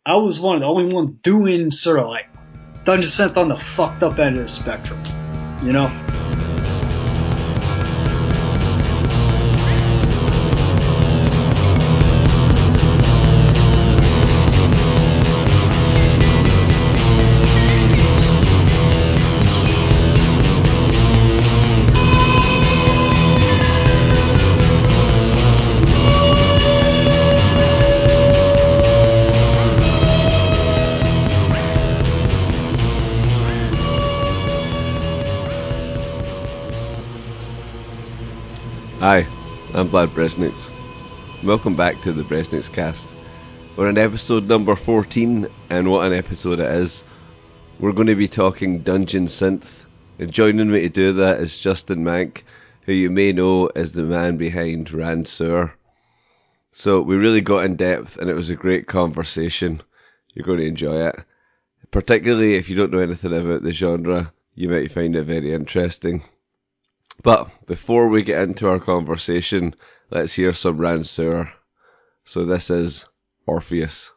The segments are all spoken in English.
I was the only one doing sort of like Dungeon Synth on the fucked up end of the spectrum, you know? Hi, I'm Vlad Bresnix. Welcome back to the BresnixCast. We're on episode number 14, and what an episode it is. We're going to be talking Dungeon Synth, and joining me to do that is Justin Mank, who you may know is the man behind Ranseur. So we really got in depth, and it was a great conversation. You're going to enjoy it. Particularly if you don't know anything about the genre, you might find it very interesting. But before we get into our conversation, let's hear some Ranseur. So this is Orpheus.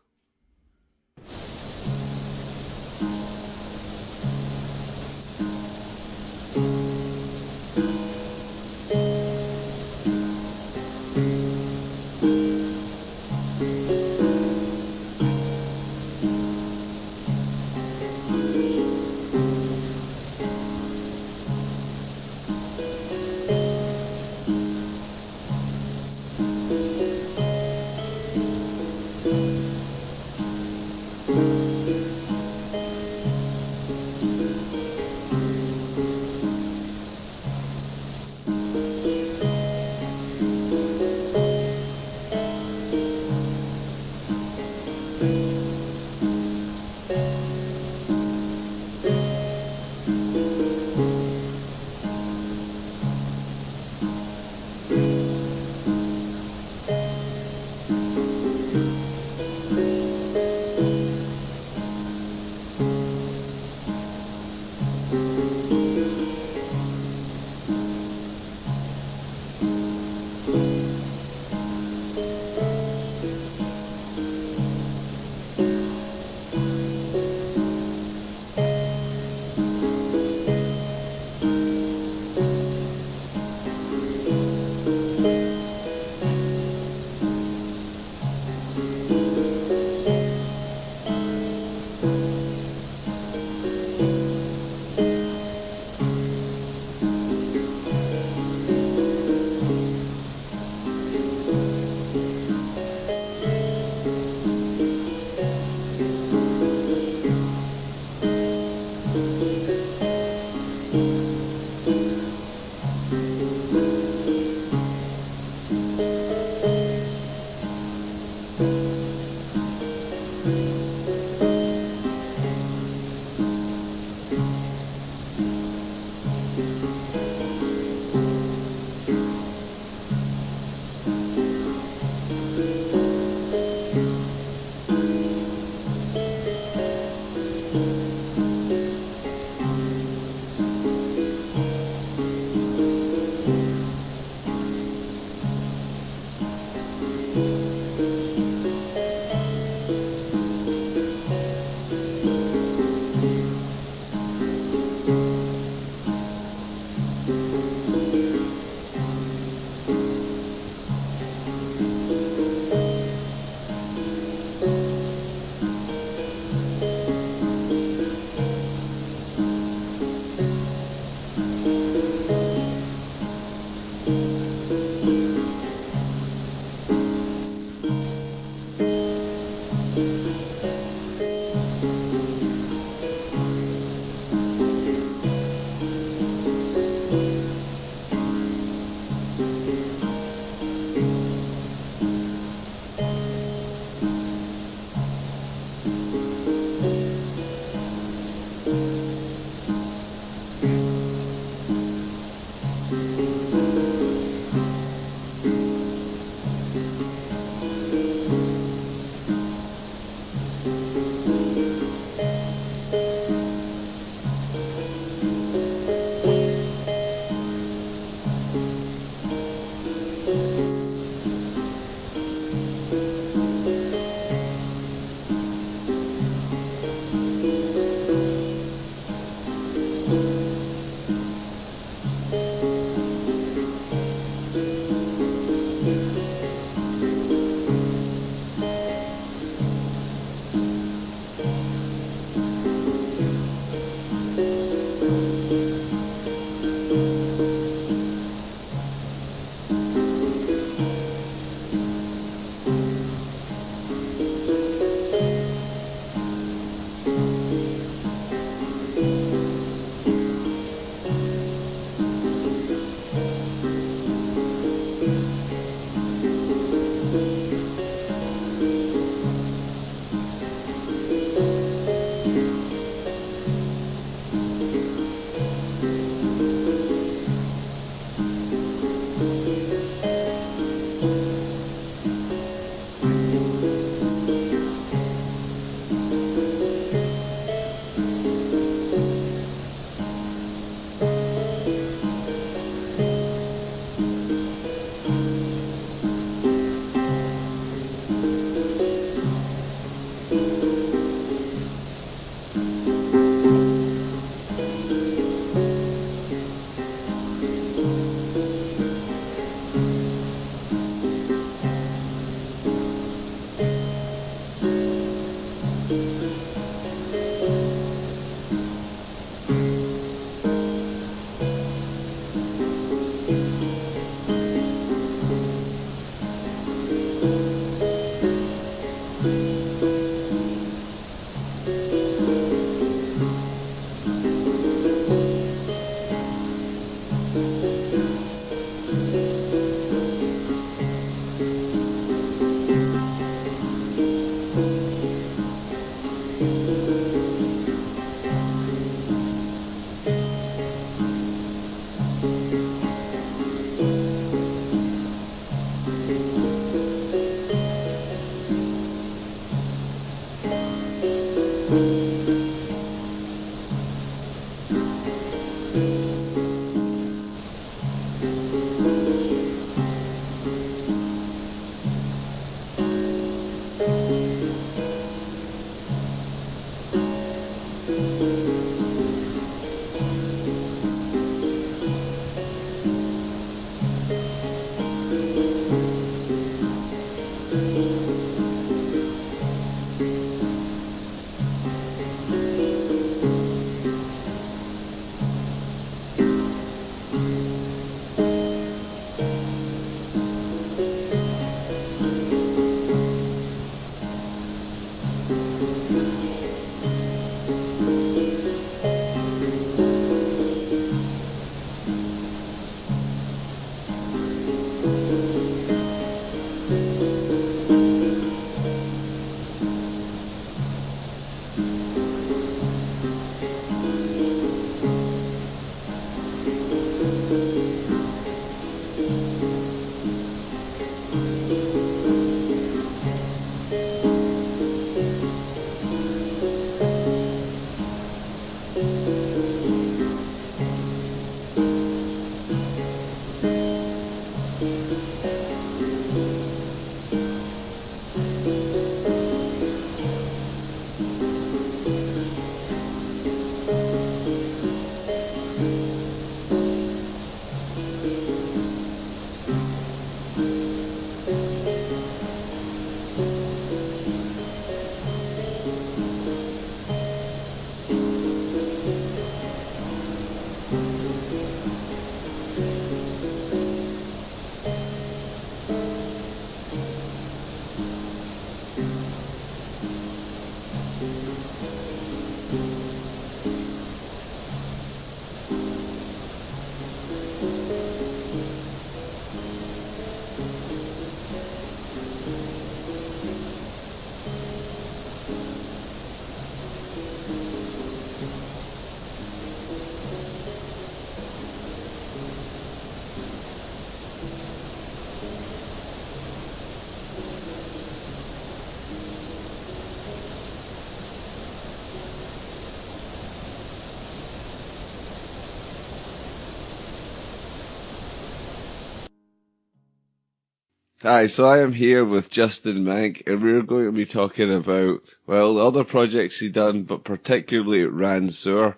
Hi, so I am here with Justin Mank, and we're going to be talking about, well, the other projects he done, but particularly Ranseur.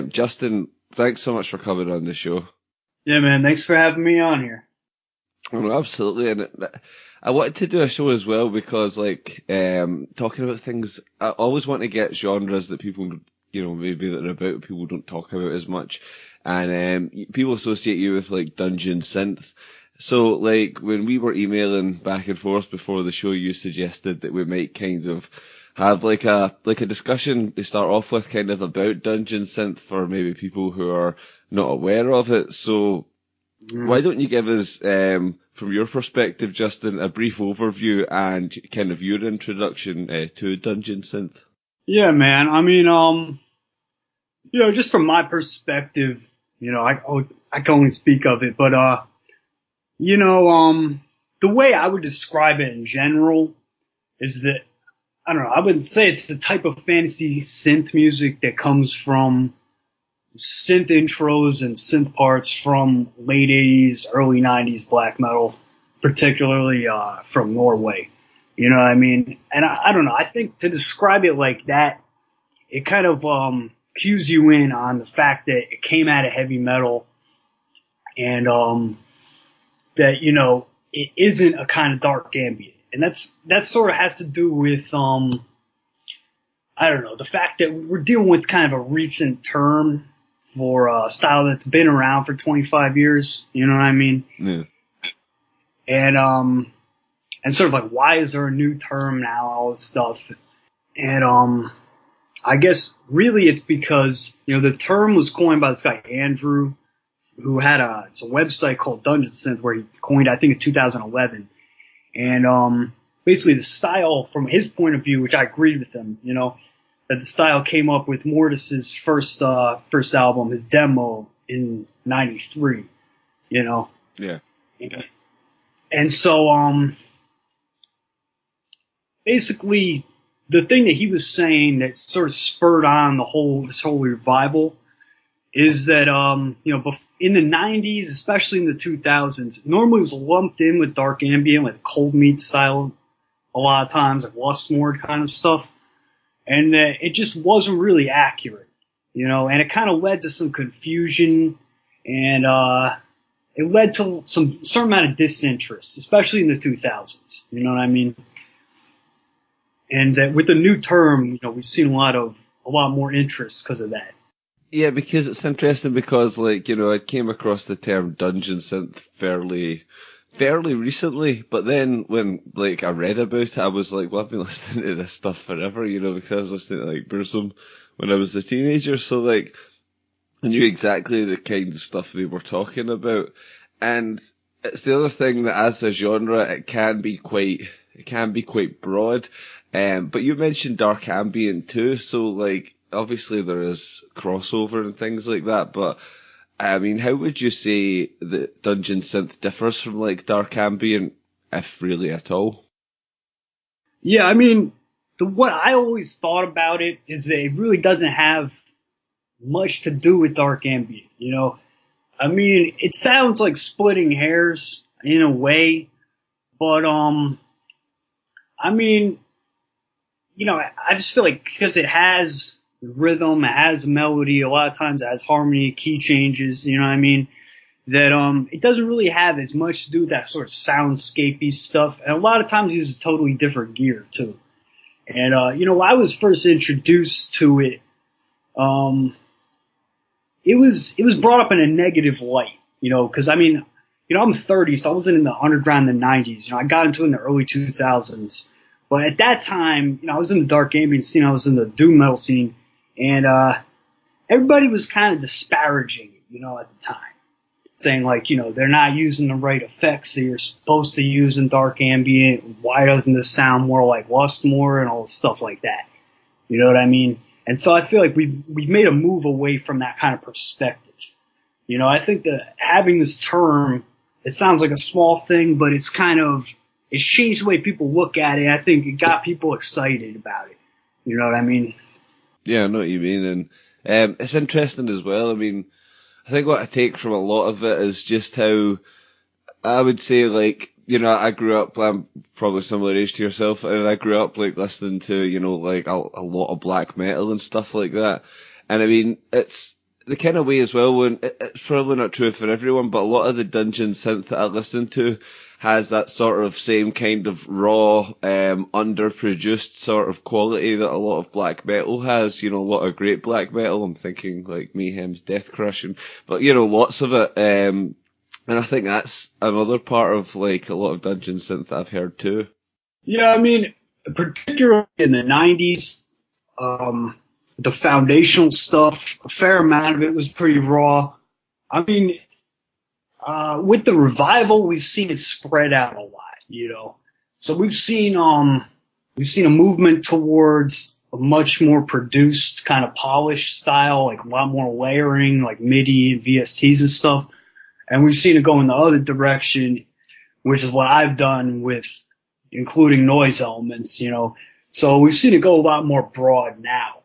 Justin, thanks so much for coming on the show. Yeah, man, thanks for having me on here. Oh, absolutely, and I wanted to do a show as well because, like, talking about things, I always want to get genres that people, maybe that are about people don't talk about as much, and people associate you with like dungeon synth. So, like, when we were emailing back and forth before the show, you suggested that we might kind of have like a discussion to start off with, kind of about dungeon synth for maybe people who are not aware of it. So, why don't you give us, from your perspective, Justin, a brief overview and kind of your introduction to dungeon synth? Yeah, man. I mean, just from my perspective, I can only speak of it, but the way I would describe it in general is that, I don't know, I would say it's the type of fantasy synth music that comes from synth intros and synth parts from late 80s, early 90s black metal, particularly from Norway. You know what I mean? And I don't know, I think to describe it like that, it kind of cues you in on the fact that it came out of heavy metal and that, it isn't a kind of dark ambient. And that sort of has to do with I don't know, the fact that we're dealing with kind of a recent term for a style that's been around for 25 years, you know what I mean? Yeah. And sort of like, why is there a new term now, all this stuff. And I guess really it's because, you know, the term was coined by this guy, Andrew, who had it's a website called Dungeon Synth where he coined, I think, in 2011. And basically the style from his point of view, which I agreed with him, you know, that the style came up with Mortis's first album, his demo in '93, you know. Yeah. And so basically the thing that he was saying that sort of spurred on this whole revival is that you know, in the '90s, especially in the 2000s, normally it was lumped in with dark ambient, like cold meat style, a lot of times, like Lustmord kind of stuff, and it just wasn't really accurate, you know, and it kind of led to some confusion, and it led to some certain amount of disinterest, especially in the 2000s, you know what I mean? And with the new term, you know, we've seen a lot more interest because of that. Yeah, because it's interesting because, like, you know, I came across the term dungeon synth fairly recently, but then when, like, I read about it, I was like, well, I've been listening to this stuff forever, you know, because I was listening to, like, Burzum when I was a teenager, so, like, I knew exactly the kind of stuff they were talking about. And it's the other thing that as a genre, it can be quite broad. But you mentioned dark ambient too, so, like, obviously there is crossover and things like that, but I mean, how would you say that dungeon synth differs from, like, dark ambient, if really at all? Yeah, I mean, what I always thought about it is that it really doesn't have much to do with dark ambient, you know? I mean, it sounds like splitting hairs in a way, but I mean, you know, I just feel like because it has rhythm, it has melody, a lot of times it has harmony, key changes, you know what I mean? That it doesn't really have as much to do with that sort of soundscapey stuff, and a lot of times it uses totally different gear too. And you know, when I was first introduced to it, it was brought up in a negative light, you know, because I mean, you know, I'm 30, so I wasn't in the underground in the '90s. You know, I got into it in the early 2000s. But at that time, you know, I was in the dark ambient scene, I was in the doom metal scene, and everybody was kind of disparaging it, you know, at the time, saying like, you know, they're not using the right effects that you're supposed to use in dark ambient. Why doesn't this sound more like Lustmord and all stuff like that? You know what I mean? And so I feel like we've made a move away from that kind of perspective. You know, I think that having this term, it sounds like a small thing, but it's changed the way people look at it. I think it got people excited about it. You know what I mean? Yeah, I know what you mean, and it's interesting as well. I mean, I think what I take from a lot of it is just how, I would say, like, you know, I grew up, I'm probably similar age to yourself, and I grew up, like, listening to, you know, like, a lot of black metal and stuff like that. And I mean, it's the kind of way as well, when it's probably not true for everyone, but a lot of the dungeon synth that I listen to has that sort of same kind of raw, underproduced sort of quality that a lot of black metal has. You know, a lot of great black metal. I'm thinking like Mayhem's Death Crush, but you know, lots of it. And I think that's another part of like a lot of dungeon synth that I've heard too. Yeah, I mean, particularly in the '90s, the foundational stuff, a fair amount of it was pretty raw. I mean, with the revival, we've seen it spread out a lot, you know. So we've seen a movement towards a much more produced, kind of polished style, like a lot more layering, like MIDI and VSTs and stuff. And we've seen it go in the other direction, which is what I've done with including noise elements, you know. So we've seen it go a lot more broad now.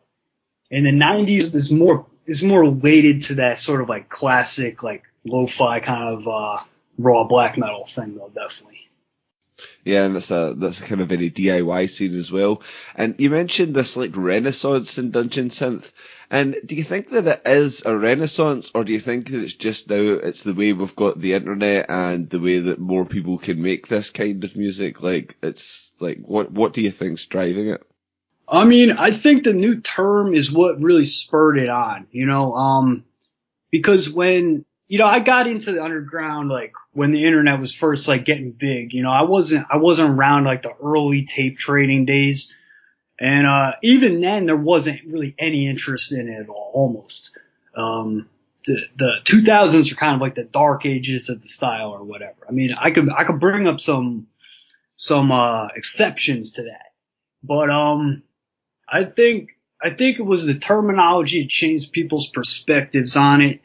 In the '90s, is more related to that sort of like classic, like lo-fi kind of raw black metal thing, though, definitely. Yeah, and that's a kind of very DIY scene as well. And you mentioned this like renaissance in dungeon synth. And do you think that it is a renaissance, or do you think that it's just now it's the way we've got the internet and the way that more people can make this kind of music? Like, it's like what do you think's driving it? I mean, I think the new term is what really spurred it on, because when, I got into the underground, like when the internet was first like getting big, I wasn't around like the early tape trading days. And, even then there wasn't really any interest in it at all, almost. The 2000s are kind of like the dark ages of the style or whatever. I mean, I could bring up some exceptions to that, but, I think it was the terminology that changed people's perspectives on it.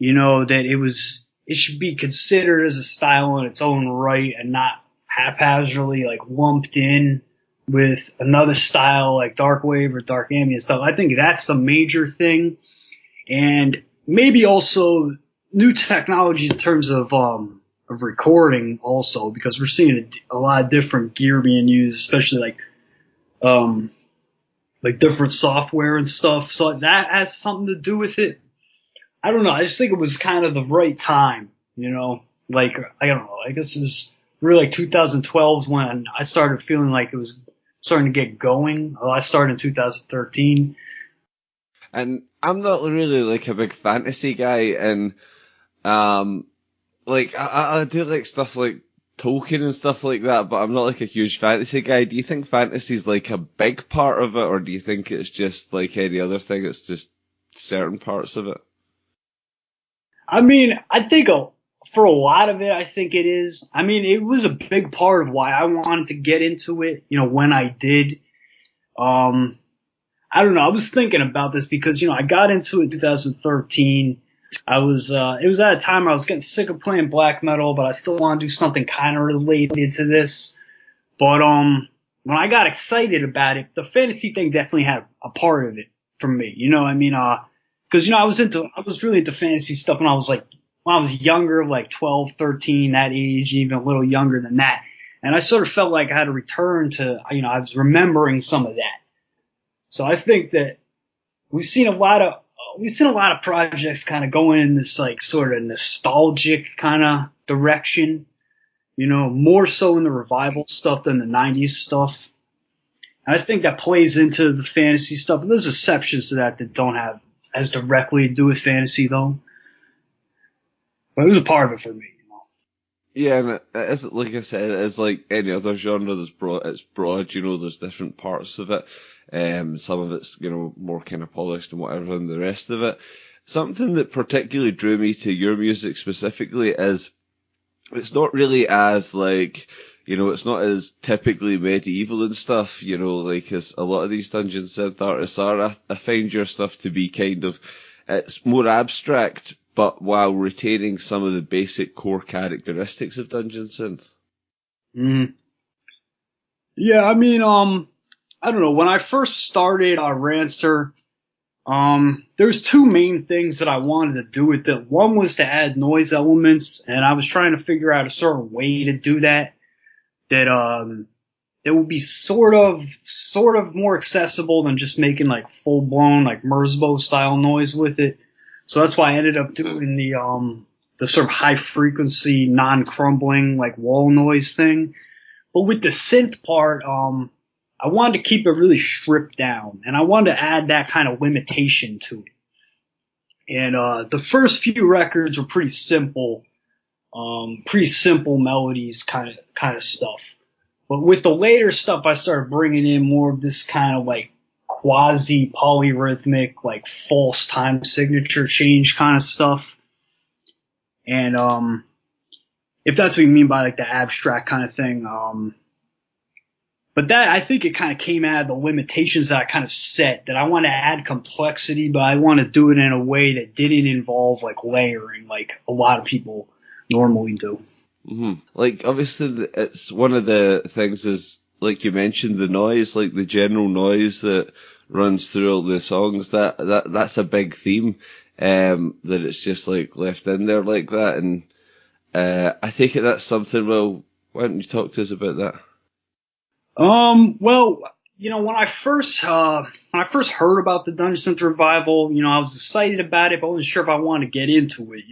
That it should be considered as a style in its own right and not haphazardly like lumped in with another style like dark wave or dark ambient stuff. I think that's the major thing. And maybe also new technology in terms of recording also, because we're seeing a lot of different gear being used, especially like different software and stuff. So that has something to do with it. I don't know. I just think it was kind of the right time, like, I don't know. I guess it was really like 2012 is when I started feeling like it was starting to get going. Well, I started in 2013. And I'm not really like a big fantasy guy, and like I do like stuff like Tolkien and stuff like that, but I'm not like a huge fantasy guy. Do you think fantasy's like a big part of it, or do you think it's just like any other thing, it's just certain parts of it? I mean, I think for a lot of it, I think it is. I mean, it was a big part of why I wanted to get into it, when I did. I don't know. I was thinking about this because, I got into it in 2013. it was at a time I was getting sick of playing black metal, but I still want to do something kind of related to this. But, when I got excited about it, the fantasy thing definitely had a part of it for me. You know what I mean? Cause, I was really into fantasy stuff when I was younger, like 12, 13, that age, even a little younger than that. And I sort of felt like I had to return to, I was remembering some of that. So I think that we've seen a lot of projects kind of going in this like sort of nostalgic kind of direction, more so in the revival stuff than the 90s stuff. And I think that plays into the fantasy stuff. And there's exceptions to that don't have as directly to do with fantasy though. But it was a part of it for me. Yeah, and it's like I said, it's like any other genre. It's broad, there's different parts of it. Some of it's, more kind of polished and whatever, and the rest of it. Something that particularly drew me to your music specifically is it's not really as like, it's not as typically medieval and stuff, like as a lot of these dungeon synth artists are. I find your stuff to be it's more abstract, but while retaining some of the basic core characteristics of dungeon synth. Yeah, I mean, I don't know. When I first started Ranseur, there's two main things that I wanted to do with it. One was to add noise elements, and I was trying to figure out a certain way to do that would be sort of more accessible than just making like full blown like Merzbow style noise with it. So that's why I ended up doing the sort of high frequency, non-crumbling like wall noise thing. But with the synth part, I wanted to keep it really stripped down, and I wanted to add that kind of limitation to it. And the first few records were pretty simple melodies kind of stuff. But with the later stuff, I started bringing in more of this kind of like quasi polyrhythmic, like false time signature change kind of stuff. And if that's what you mean by like the abstract kind of thing, but that, I think it kind of came out of the limitations that I kind of set, that I want to add complexity, but I want to do it in a way that didn't involve like layering like a lot of people normally do. Mm-hmm. Like, obviously, it's one of the things is, like you mentioned, the noise, like the general noise that runs through all the songs, that's a big theme, that it's just like left in there like that. And, I take it that's something, well, why don't you talk to us about that? Well, when I first heard about the Dungeon Synth Revival, I was excited about it, but I wasn't sure if I wanted to get into it,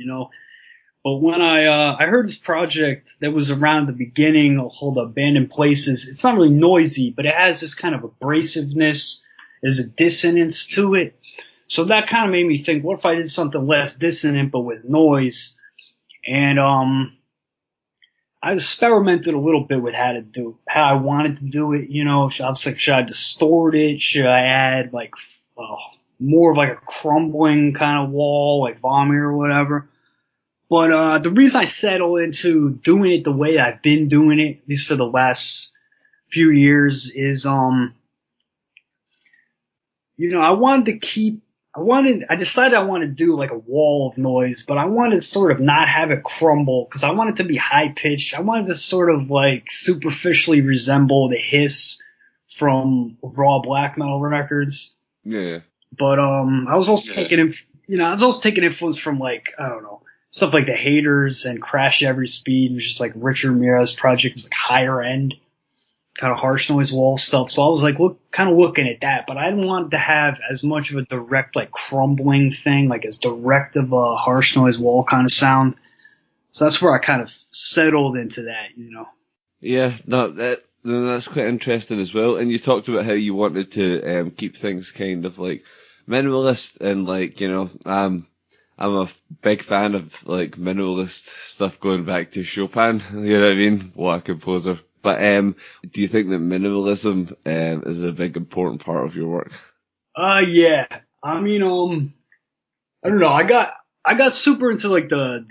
But when I heard this project that was around the beginning called Abandoned Places, it's not really noisy, but it has this kind of abrasiveness. There's a dissonance to it. So that kind of made me think, what if I did something less dissonant but with noise? And I experimented a little bit with how I wanted to do it. You know, I was like, should I distort it? Should I add like more of like a crumbling kind of wall, like vomit or whatever? But the reason I settled into doing it the way I've been doing it, at least for the last few years, is I decided I wanted to do like a wall of noise, but I wanted to sort of not have it crumble because I wanted to be high pitched. I wanted to sort of like superficially resemble the hiss from raw black metal records. Yeah. But I was also taking influence from like, I don't know, stuff like The Haters and Crash Every Speed, which is like Richard Ramirez's project, was like higher end, kind of harsh noise wall stuff. So I was like kind of looking at that, but I didn't want to have as much of a direct like crumbling thing, like as direct of a harsh noise wall kind of sound. So that's where I kind of settled into that, you know. Yeah, no, that's quite interesting as well. And you talked about how you wanted to keep things kind of like minimalist and like, you know, I'm a big fan of like minimalist stuff going back to Chopin, you know what I mean? What a composer. But do you think that minimalism is a big important part of your work? Yeah. I mean, I don't know. I got super into like the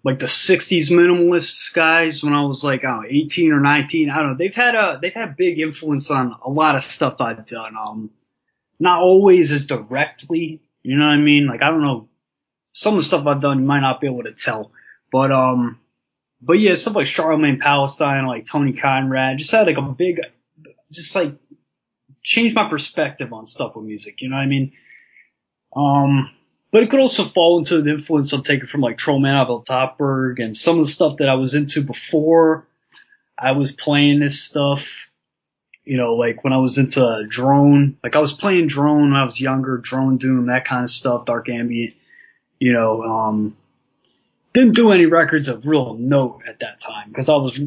60s minimalist guys when I was like, I don't know, 18 or 19. I don't know. They've had big influence on a lot of stuff I've done. Not always as directly, you know what I mean? Like, I don't know. Some of the stuff I've done you might not be able to tell, but yeah, stuff like Charlemagne Palestine, like Tony Conrad, just had like just like changed my perspective on stuff with music, you know what I mean? But it could also fall into the influence I'm taking from like Trollman Topberg and some of the stuff that I was into before I was playing this stuff. You know, like when I was into drone, like I was playing drone when I was younger, drone doom, that kind of stuff, dark ambient. You know, didn't do any records of real note at that time because I was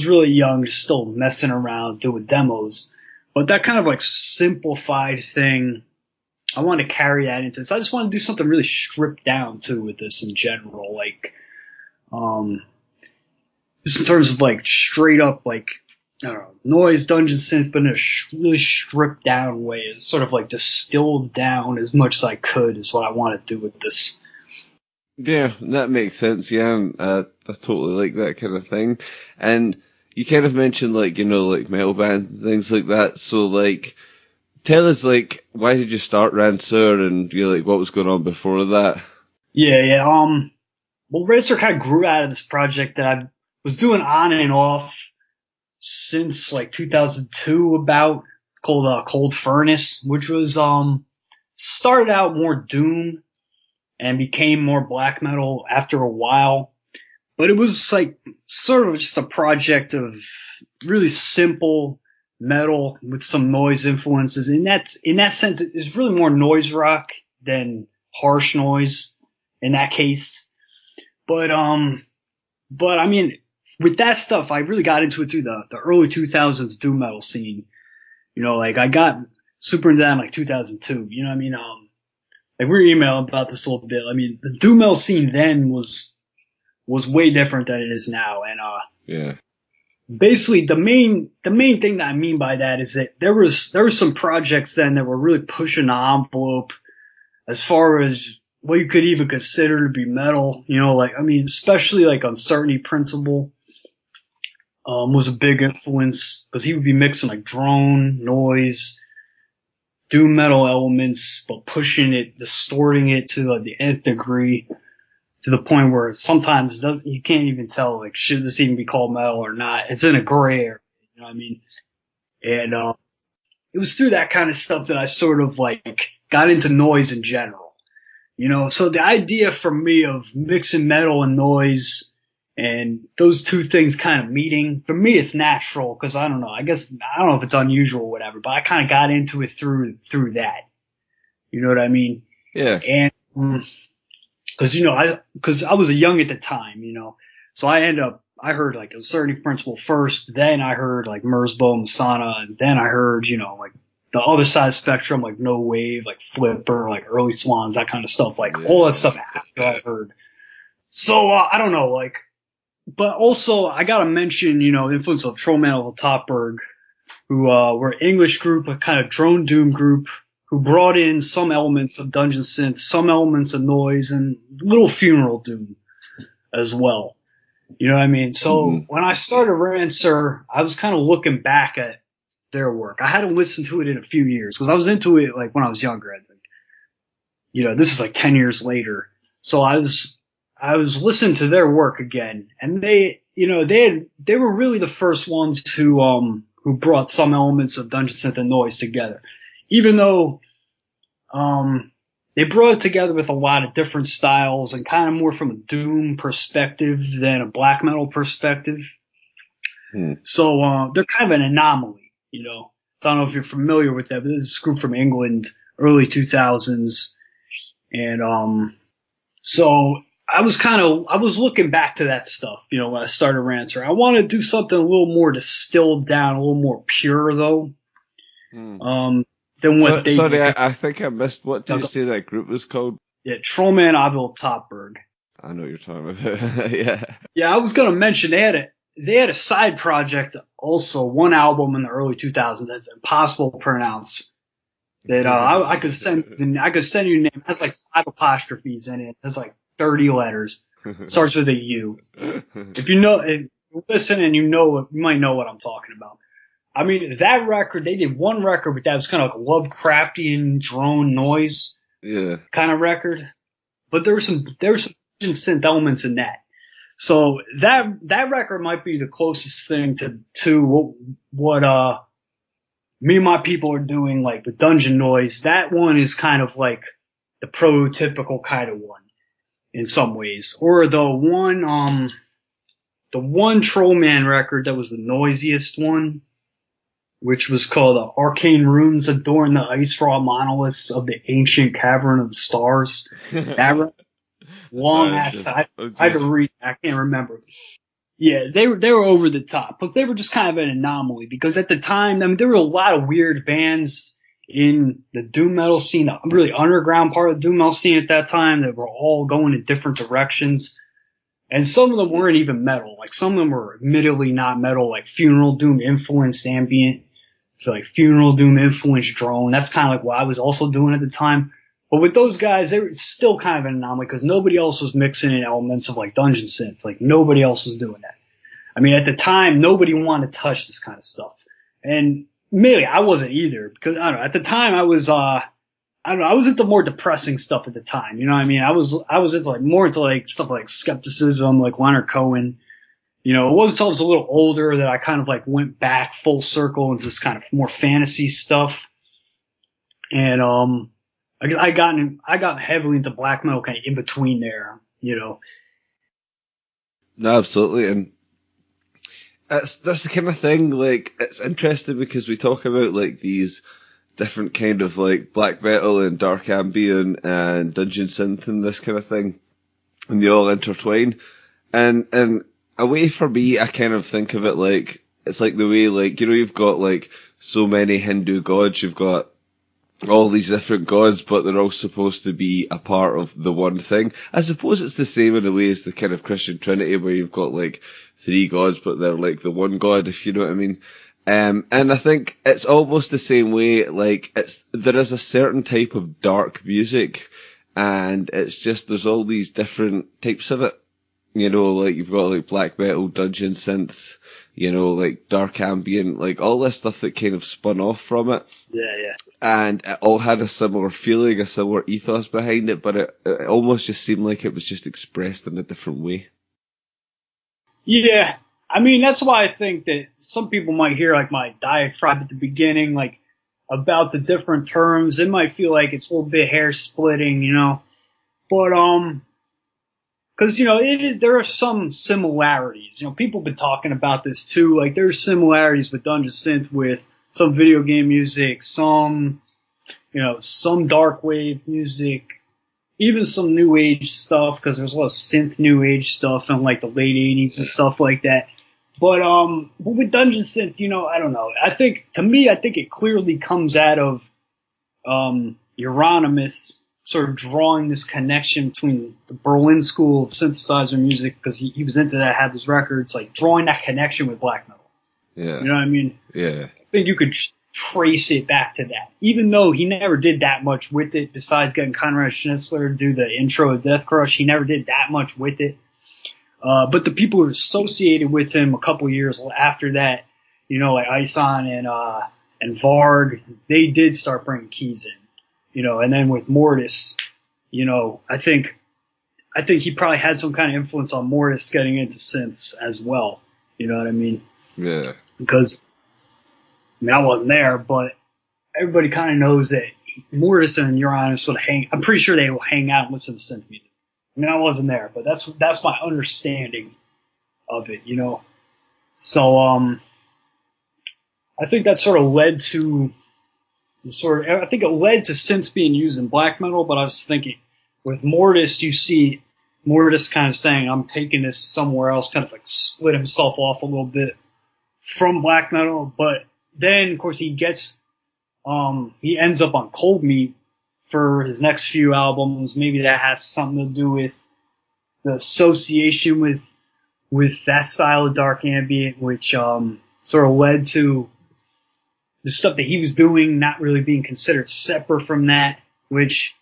really young, just still messing around doing demos. But that kind of like simplified thing, I wanted to carry that into this. I just want to do something really stripped down too with this in general, like, just in terms of like straight up like, I don't know, noise, dungeon synth, but in a really stripped down way. It's sort of like distilled down as much as I could is what I want to do with this. Yeah, that makes sense. Yeah, I totally like that kind of thing. And you kind of mentioned like, you know, like metal bands and things like that. So like, tell us like, why did you start Ranseur and you know, like what was going on before that? Yeah. Well, Ranseur kind of grew out of this project that I was doing on and off since like 2002 about, called Cold Furnace, which was started out more doom and became more black metal after a while. But it was like sort of just a project of really simple metal with some noise influences. And that's, in that sense, it's really more noise rock than harsh noise in that case. But I mean, with that stuff, I really got into it through the early 2000s doom metal scene. You know, like I got super into that in like 2002. You know what I mean? Like we were emailing about this a little bit. I mean, the doom metal scene then was way different than it is now. And yeah. Basically the main thing that I mean by that is that there was some projects then that were really pushing the envelope as far as what you could even consider to be metal. You know, like I mean, especially like Uncertainty Principle was a big influence because he would be mixing like drone, noise, doom metal elements, but pushing it, distorting it to like the nth degree, to the point where sometimes you can't even tell, like, should this even be called metal or not? It's in a gray area, you know what I mean? And it was through that kind of stuff that I sort of like got into noise in general, you know? So the idea for me of mixing metal and noise and those two things kind of meeting, for me it's natural because I don't know if it's unusual or whatever, but I kind of got into it through that. You know what I mean? Yeah. And because I was young at the time, so I heard like Assertive Principle first, then I heard like Merzbow, Masana, and then I heard, like the other side of the spectrum, like No Wave, like Flipper, like Early Swans, that kind of stuff, like all that stuff after I heard. So, I don't know, like, but also I gotta mention, influence of Trollman of Topberg, who, were an English group, a kind of drone doom group, who brought in some elements of dungeon synth, some elements of noise, and little funeral doom as well. You know what I mean? So when I started Ranseur, I was kind of looking back at their work. I hadn't listened to it in a few years because I was into it like when I was younger, I think. This is like 10 years later. So I was listening to their work again, and they were really the first ones who brought some elements of dungeon synth and noise together. Even though they brought it together with a lot of different styles and kind of more from a doom perspective than a black metal perspective. So they're kind of an anomaly, So I don't know if you're familiar with that, but this is a group from England, early 2000s. And so I was looking back to that stuff, when I started Ranseur. I want to do something a little more distilled down, a little more pure though. Than what they Sorry, I think I missed. What did you say that group was called? Yeah, Trollman Avil Topberg. I know what you're talking about. Yeah. Yeah, I was gonna mention they had a side project also, one album in the early 2000s that's impossible to pronounce. That I could send you a name. It has like 5 apostrophes in it. It has like 30 letters. Starts with a U. If you listen and you might know what I'm talking about. I mean, that record, they did one record, but that was kind of like a Lovecraftian drone noise kind of record. But there were some synth elements in that. So that record might be the closest thing to what me and my people are doing, like with dungeon noise. That one is kind of like the prototypical kind of one in some ways. Or the one Trollman record that was the noisiest one, which was called Arcane Runes Adorn the Ice-Raw Monoliths of the Ancient Cavern of the Stars. That long ass time. I had to read. I can't remember. Yeah, they were over the top, but they were just kind of an anomaly because at the time, I mean, there were a lot of weird bands in the doom metal scene, the really underground part of the doom metal scene at that time that were all going in different directions. And some of them weren't even metal. Like some of them were admittedly not metal, like Funeral Doom influenced ambient. So like Funeral Doom influenced drone. That's kind of like what I was also doing at the time. But with those guys, they were still kind of an anomaly because nobody else was mixing in elements of like dungeon synth. Like nobody else was doing that. I mean, at the time, nobody wanted to touch this kind of stuff. And maybe I wasn't either because I don't know. At the time, I was into more depressing stuff at the time. You know what I mean? I was into like more into like stuff like skepticism, like Leonard Cohen. It wasn't until I was a little older that I kind of like went back full circle into this kind of more fantasy stuff. And, I got heavily into black metal kind of in between there, No, absolutely. And that's the kind of thing, like, it's interesting because we talk about like these different kind of like black metal and dark ambient and dungeon synth and this kind of thing, and they all intertwine. And a way for me, I kind of think of it like, it's like the way like, you've got like so many Hindu gods, you've got all these different gods, but they're all supposed to be a part of the one thing. I suppose it's the same in a way as the kind of Christian Trinity where you've got like 3 gods, but they're like the one God, if you know what I mean. And I think it's almost the same way, like there is a certain type of dark music, and it's just, there's all these different types of it. Like you've got like black metal, dungeon synth, like dark ambient, like all this stuff that kind of spun off from it. Yeah. And it all had a similar feeling, a similar ethos behind it, but it almost just seemed like it was just expressed in a different way. Yeah. I mean, that's why I think that some people might hear like my diatribe at the beginning, like about the different terms. It might feel like it's a little bit hair splitting, but, cause, there are some similarities. People have been talking about this too. Like there's similarities with dungeon synth with some video game music, some dark wave music, even some new age stuff, because there's a lot of synth new age stuff in like the late 80s and stuff like that. But with Dungeon Synth, I don't know. I think it clearly comes out of Euronymous sort of drawing this connection between the Berlin school of synthesizer music, because he was into that, had those records, like drawing that connection with black metal. Yeah. You know what I mean? Yeah. I think you could trace it back to that, even though he never did that much with it. Besides getting Conrad Schnitzler to do the intro of Death Crush, he never did that much with it. But the people who were associated with him a couple years after that, like Ison and Varg, they did start bringing keys in, and then with Mortis, I think he probably had some kind of influence on Mortis getting into synths as well. You know what I mean? Yeah. Because I wasn't there, but everybody kind of knows that Mortis and Uranus would hang. I'm pretty sure they will hang out and listen to synth music. I wasn't there, but that's my understanding of it, So I think that sort of led to I think it led to synths being used in black metal. But I was thinking with Mortis, you see Mortis kind of saying, "I'm taking this somewhere else," kind of like split himself off a little bit from black metal. But then, of course, he ends up on Cold Meat for his next few albums. Maybe that has something to do with the association with that style of dark ambient, which sort of led to the stuff that he was doing not really being considered separate from that, which,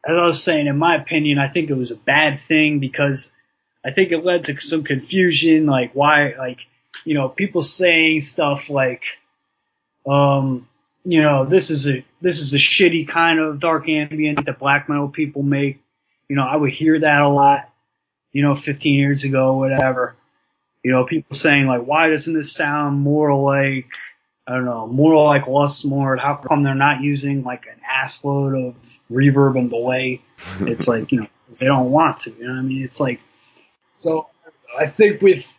as I was saying, in my opinion, I think it was a bad thing, because I think it led to some confusion, like why, like, people saying stuff like, this is the shitty kind of dark ambient that black metal people make. I would hear that a lot, 15 years ago, whatever. People saying like, why doesn't this sound more like, I don't know, more like Lustmord? How come they're not using like an assload of reverb and delay? It's like, because they don't want to, what I mean? It's like, so I think with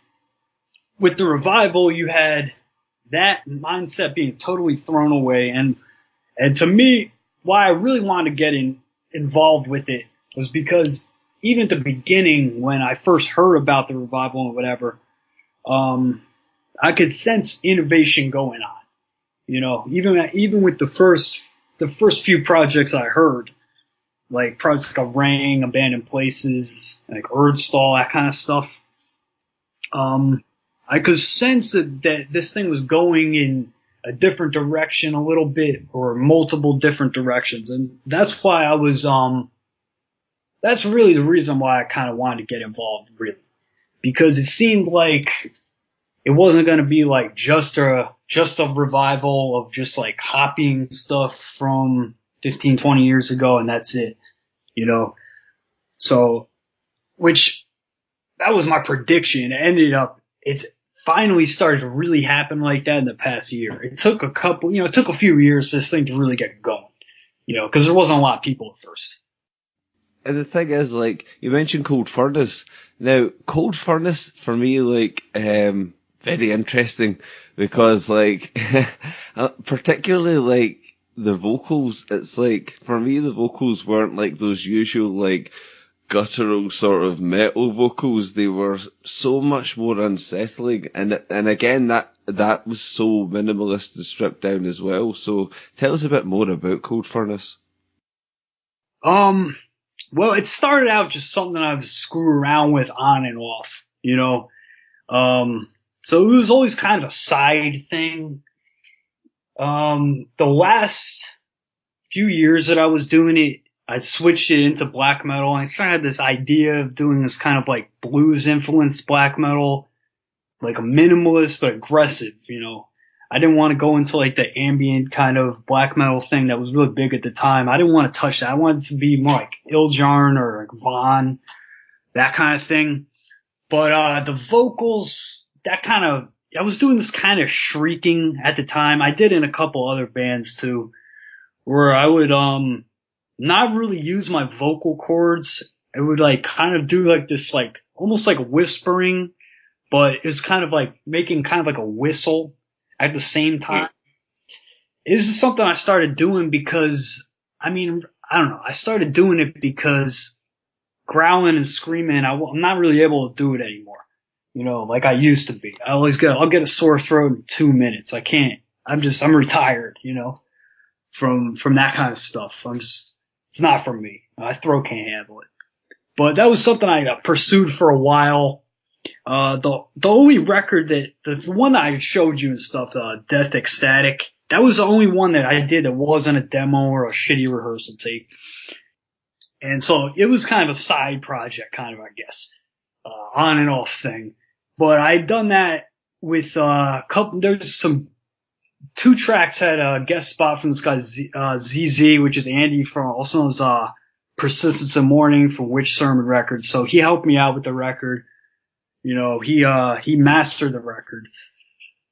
the revival, you had that mindset being totally thrown away. And to me, why I really wanted to get involved with it was because even at the beginning, when I first heard about the revival and whatever, I could sense innovation going on. Even with the first few projects I heard, like projects like Ring, Abandoned Places, like Erdstall, that kind of stuff. I could sense that this thing was going in a different direction a little bit, or multiple different directions. And that's why I was, that's really the reason why I kind of wanted to get involved, really. Because it seemed like it wasn't going to be like just a revival of just like copying stuff from 15, 20 years ago and that's it, So, that was my prediction. It ended up, it's finally started to really happen like that in the past year. It took a few years for this thing to really get going, because there wasn't a lot of people at first. And the thing is, like, you mentioned Cold Furnace. Now, Cold Furnace, for me, like, very interesting, because, like, particularly, like, the vocals, it's like, for me, the vocals weren't like those usual, like, guttural sort of metal vocals. They were so much more unsettling, and again, that was so minimalist and stripped down as well. So tell us a bit more about Cold Furnace. Well, it started out just something I was screwing around with on and off, so it was always kind of a side thing. The last few years that I was doing it, I switched it into black metal, and I started had this idea of doing this kind of like blues influenced black metal, like a minimalist but aggressive, I didn't want to go into like the ambient kind of black metal thing that was really big at the time. I didn't want to touch that. I wanted it to be more like Iljarn or like Vaughn, that kind of thing. But the vocals, I was doing this kind of shrieking at the time. I did in a couple other bands too, where I would not really use my vocal cords. I would like kind of do like this like almost like whispering, but it was kind of like making kind of like a whistle at the same time. This is something I started doing because, I mean, I don't know. I started doing it because growling and screaming, I'm not really able to do it anymore. You know, like I used to be. I'll get a sore throat in 2 minutes. I can't. I'm retired, you know, from that kind of stuff. It's not for me. My throat can't handle it. But that was something I pursued for a while. The only record the one that I showed you and stuff, Death Ecstatic, that was the only one that I did that wasn't a demo or a shitty rehearsal tape. And so it was kind of a side project, kind of, I guess, on and off thing. But I'd done that with there's two tracks had a guest spot from this guy, ZZ, which is Andy from, also known as, Persistence and Mourning from Witch Sermon Records. So he helped me out with the record. You know, he mastered the record.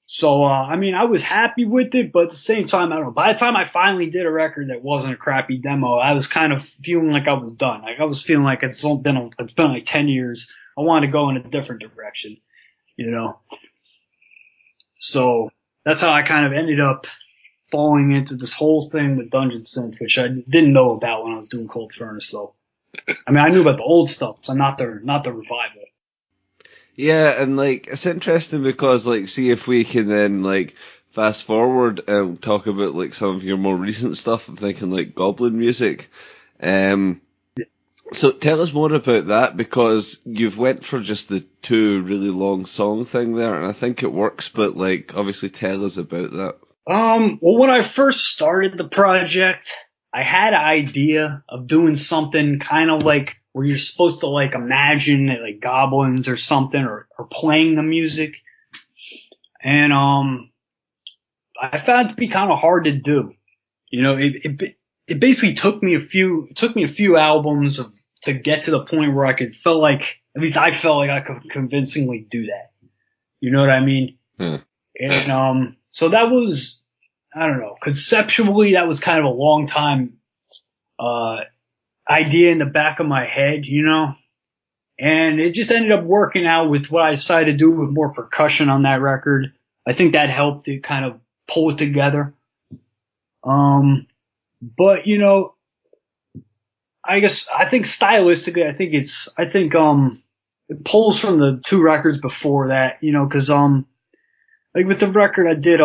So, I mean, I was happy with it, but at the same time, I don't know. By the time I finally did a record that wasn't a crappy demo, I was kind of feeling like I was done. Like I was feeling like it's been like 10 years. I wanted to go in a different direction, you know. So that's how I kind of ended up falling into this whole thing with Dungeon Synth, which I didn't know about when I was doing Cold Furnace, though. I mean, I knew about the old stuff, but not the revival. Yeah, and like it's interesting because like see if we can then like fast forward and talk about like some of your more recent stuff. I'm thinking like Goblin music. So tell us more about that, because you've went for just the 2 really long song thing there, and I think it works. But like obviously tell us about that. Well, when I first started the project, I had an idea of doing something kind of like where you're supposed to like imagine like goblins or something, or playing the music. And, I found it to be kind of hard to do. You know, it basically took me a few albums to get to the point where at least I felt like I could convincingly do that. You know what I mean? And, so that was, I don't know, conceptually that was kind of a long time, idea in the back of my head, you know, and it just ended up working out with what I decided to do with more percussion on that record. I think that helped to kind of pull it together. But you know, I think stylistically, I think it pulls from the 2 records before that, you know, cause, like with the record I did,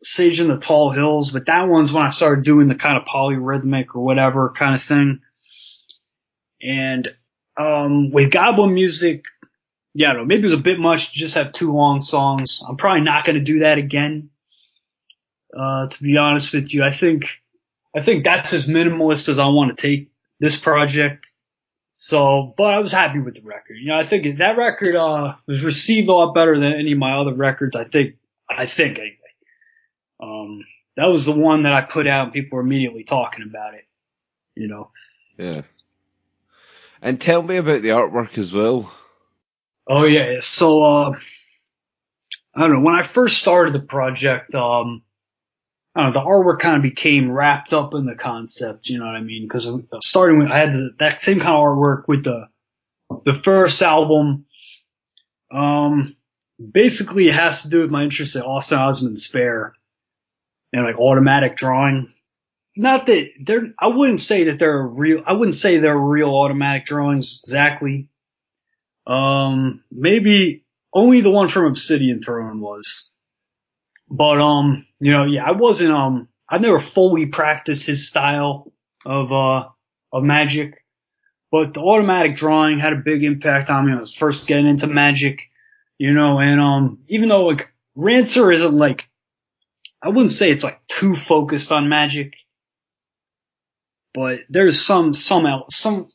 Sage in the Tall Hills, but that one's when I started doing the kind of polyrhythmic or whatever kind of thing. And, with Goblin music, yeah, I don't know, maybe it was a bit much to just have 2 long songs. I'm probably not going to do that again. To be honest with you, I think that's as minimalist as I want to take this project. So, but I was happy with the record. You know, I think that record, was received a lot better than any of my other records. I think anyway. That was the one that I put out and people were immediately talking about it, you know. Yeah. And tell me about the artwork as well. Oh yeah. So, I don't know, when I first started the project, I don't know, the artwork kind of became wrapped up in the concept, you know what I mean? Cause starting with, I had that same kind of artwork with the first album. Basically it has to do with my interest in Austin Osman Spare and like automatic drawing. Not that I wouldn't say they're real automatic drawings exactly. Maybe only the one from Obsidian Throne was. But, you know, yeah, I never fully practiced his style of magic, but the automatic drawing had a big impact on me when I was first getting into magic, you know, and, even though like Ranseur isn't like, I wouldn't say it's like too focused on magic, but there's some, I don't know,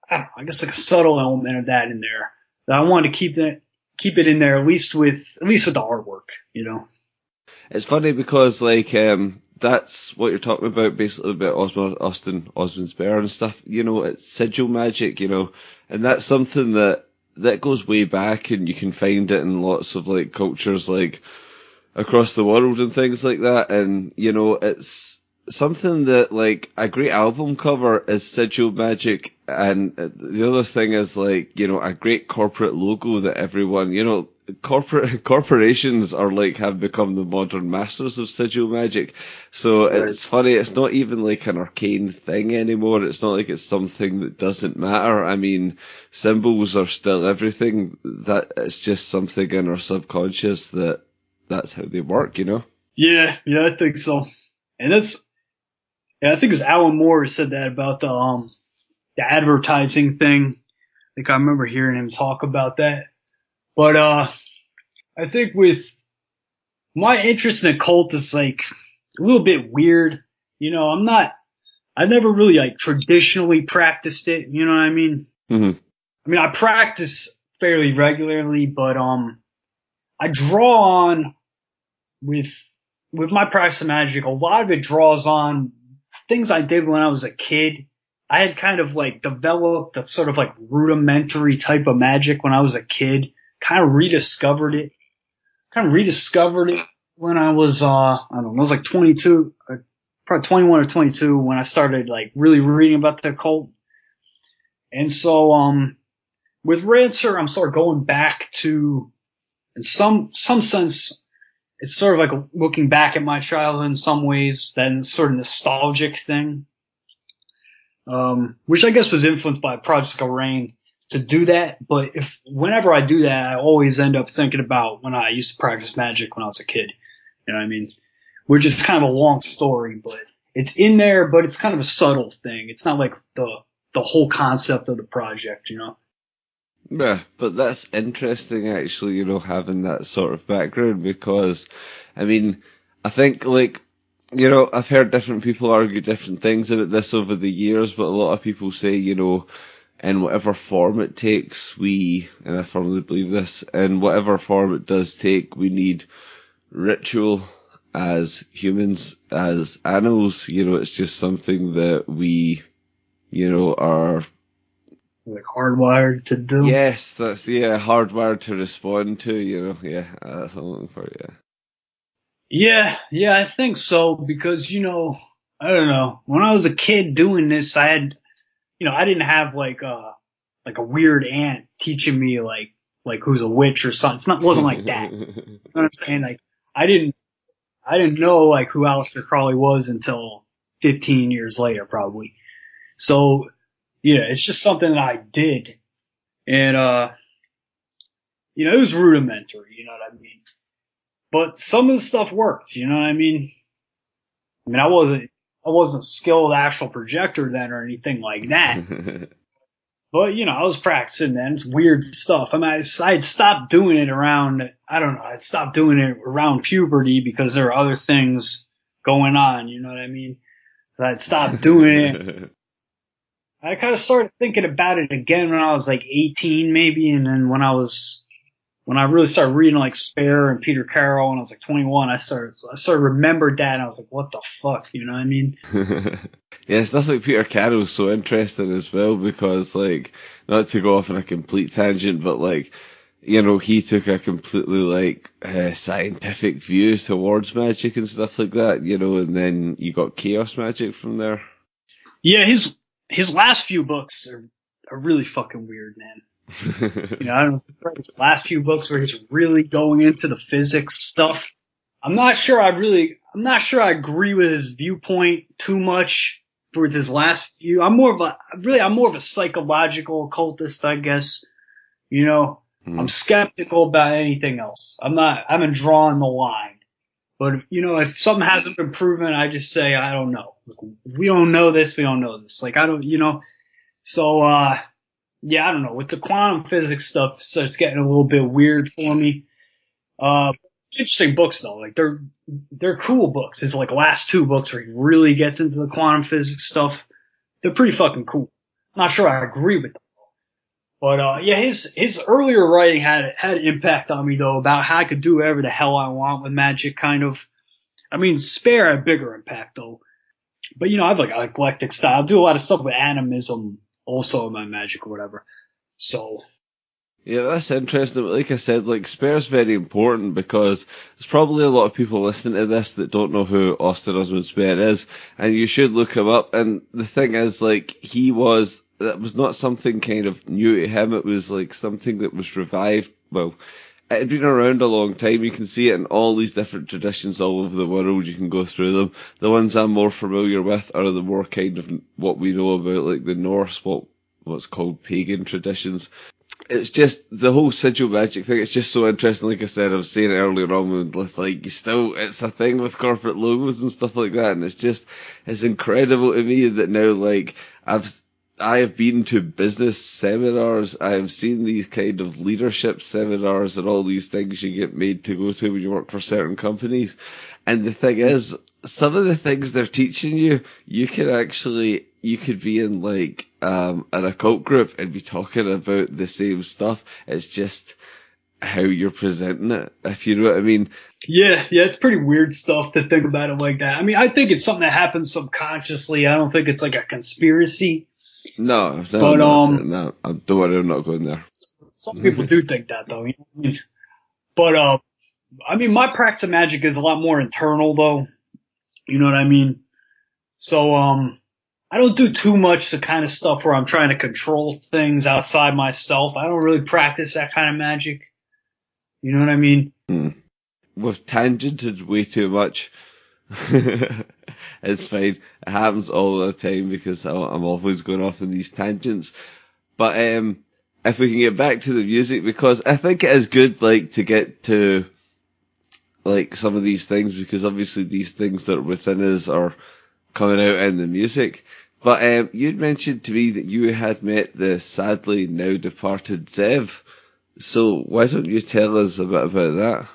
I guess like a subtle element of that in there that I wanted to keep it in there, at least with the artwork, you know. It's funny because like that's what you're talking about, basically about Austin Osman Spare and stuff. You know, it's sigil magic, you know, and that's something that goes way back, and you can find it in lots of like cultures like across the world and things like that. And you know, it's something that like a great album cover is sigil magic, and the other thing is like, you know, a great corporate logo that everyone, you know, corporations are like have become the modern masters of sigil magic. So it's funny, it's not even like an arcane thing anymore. It's not like it's something that doesn't matter. I mean, symbols are still everything. That it's just something in our subconscious that's how they work, you know? Yeah, I think so. And I think it was Alan Moore who said that about the advertising thing. I think I remember hearing him talk about that. But I think with my interest in occult is like a little bit weird. You know, I never really like traditionally practiced it. You know what I mean? Mm-hmm. I mean, I practice fairly regularly, but I draw on with my practice of magic. A lot of it draws on things I did when I was a kid. I had kind of like developed a sort of like rudimentary type of magic when I was a kid. Kind of rediscovered it when I was, I don't know, I was like 22, probably 21 or 22 when I started like really reading about the occult. And so, with Ranseur, I'm sort of going back to, in some sense, it's sort of like looking back at my childhood in some ways, that sort of nostalgic thing, which I guess was influenced by Project Rain to do that. But whenever I do that, I always end up thinking about when I used to practice magic when I was a kid. You know what I mean? Which is kind of a long story, but it's in there, but it's kind of a subtle thing. It's not like the whole concept of the project, you know? Yeah, but that's interesting actually, you know, having that sort of background because, I mean, I think like, you know, I've heard different people argue different things about this over the years, but a lot of people say, you know, in whatever form it takes, and I firmly believe this, in whatever form it does take, we need ritual as humans, as animals. You know, it's just something that we, you know, are like hardwired to do. Yes, that's, hardwired to respond to, you know, that's what I'm looking for, Yeah, I think so, because, you know, I don't know, when I was a kid doing this, I didn't have like a weird aunt teaching me like who's a witch or something. It wasn't like that. You know what I'm saying? Like, I didn't know like who Aleister Crowley was until 15 years later, probably. So, yeah, it's just something that I did. And, you know, it was rudimentary, you know what I mean? But some of the stuff worked, you know what I mean? I mean, I wasn't a skilled astral projector then or anything like that. But, you know, I was practicing then. It's weird stuff. I mean, I'd stopped doing it I'd stopped doing it around puberty because there were other things going on, you know what I mean? So I'd stopped doing it. I kind of started thinking about it again when I was like 18 maybe, and then when I really started reading like Spare and Peter Carroll when I was like 21, I sort of remembered that, and I was like, what the fuck, you know what I mean? Yeah, stuff like Peter Carroll's so interesting as well because, like, not to go off on a complete tangent, but like, you know, he took a completely like scientific view towards magic and stuff like that, you know, and then you got chaos magic from there. Yeah, his last few books are really fucking weird, man. You know, I don't know, his last few books where he's really going into the physics stuff. I'm not sure I agree with his viewpoint too much for his last few. I'm more of a psychological occultist, I guess. You know, I'm skeptical about anything else. I haven't drawn the line. But, you know, if something hasn't been proven, I just say, I don't know. We don't know this. We don't know this. Like, I don't, you know. So, yeah, I don't know. With the quantum physics stuff, it starts getting a little bit weird for me. Interesting books, though. Like, they're cool books. It's like last two books where he really gets into the quantum physics stuff. They're pretty fucking cool. I'm not sure I agree with them. But, yeah, his earlier writing had an impact on me, though, about how I could do whatever the hell I want with magic, kind of. I mean, Spare had a bigger impact, though. But, you know, I have like an eclectic style. I do a lot of stuff with animism also in my magic or whatever. So. Yeah, that's interesting. Like I said, like, Spare's very important because there's probably a lot of people listening to this that don't know who Austin Osman Spare is, and you should look him up. And the thing is, like, that was not something kind of new to him. It was like something that was revived. Well, it had been around a long time. You can see it in all these different traditions all over the world. You can go through them. The ones I'm more familiar with are the more kind of what we know about, like the Norse, what's called pagan traditions. It's just the whole sigil magic thing. It's just so interesting. Like I said, I was saying it earlier on with like it's a thing with corporate logos and stuff like that, and it's incredible to me that now like I have been to business seminars. I have seen these kind of leadership seminars and all these things you get made to go to when you work for certain companies. And the thing is, some of the things they're teaching you, you could be in like an occult group and be talking about the same stuff. It's just how you're presenting it, if you know what I mean. Yeah, it's pretty weird stuff to think about it like that. I mean, I think it's something that happens subconsciously. I don't think it's like a conspiracy. No, but, don't worry, I'm not going there. Some people do think that, though. You know what I mean? But, I mean, my practice of magic is a lot more internal, though. You know what I mean? So, I don't do too much the kind of stuff where I'm trying to control things outside myself. I don't really practice that kind of magic. You know what I mean? We've tangented way too much. It's fine. It happens all the time because I'm always going off on these tangents. But if we can get back to the music, because I think it is good, like, to get to like some of these things, because obviously these things that are within us are coming out in the music. But you'd mentioned to me that you had met the sadly now departed Zev. So why don't you tell us a bit about that?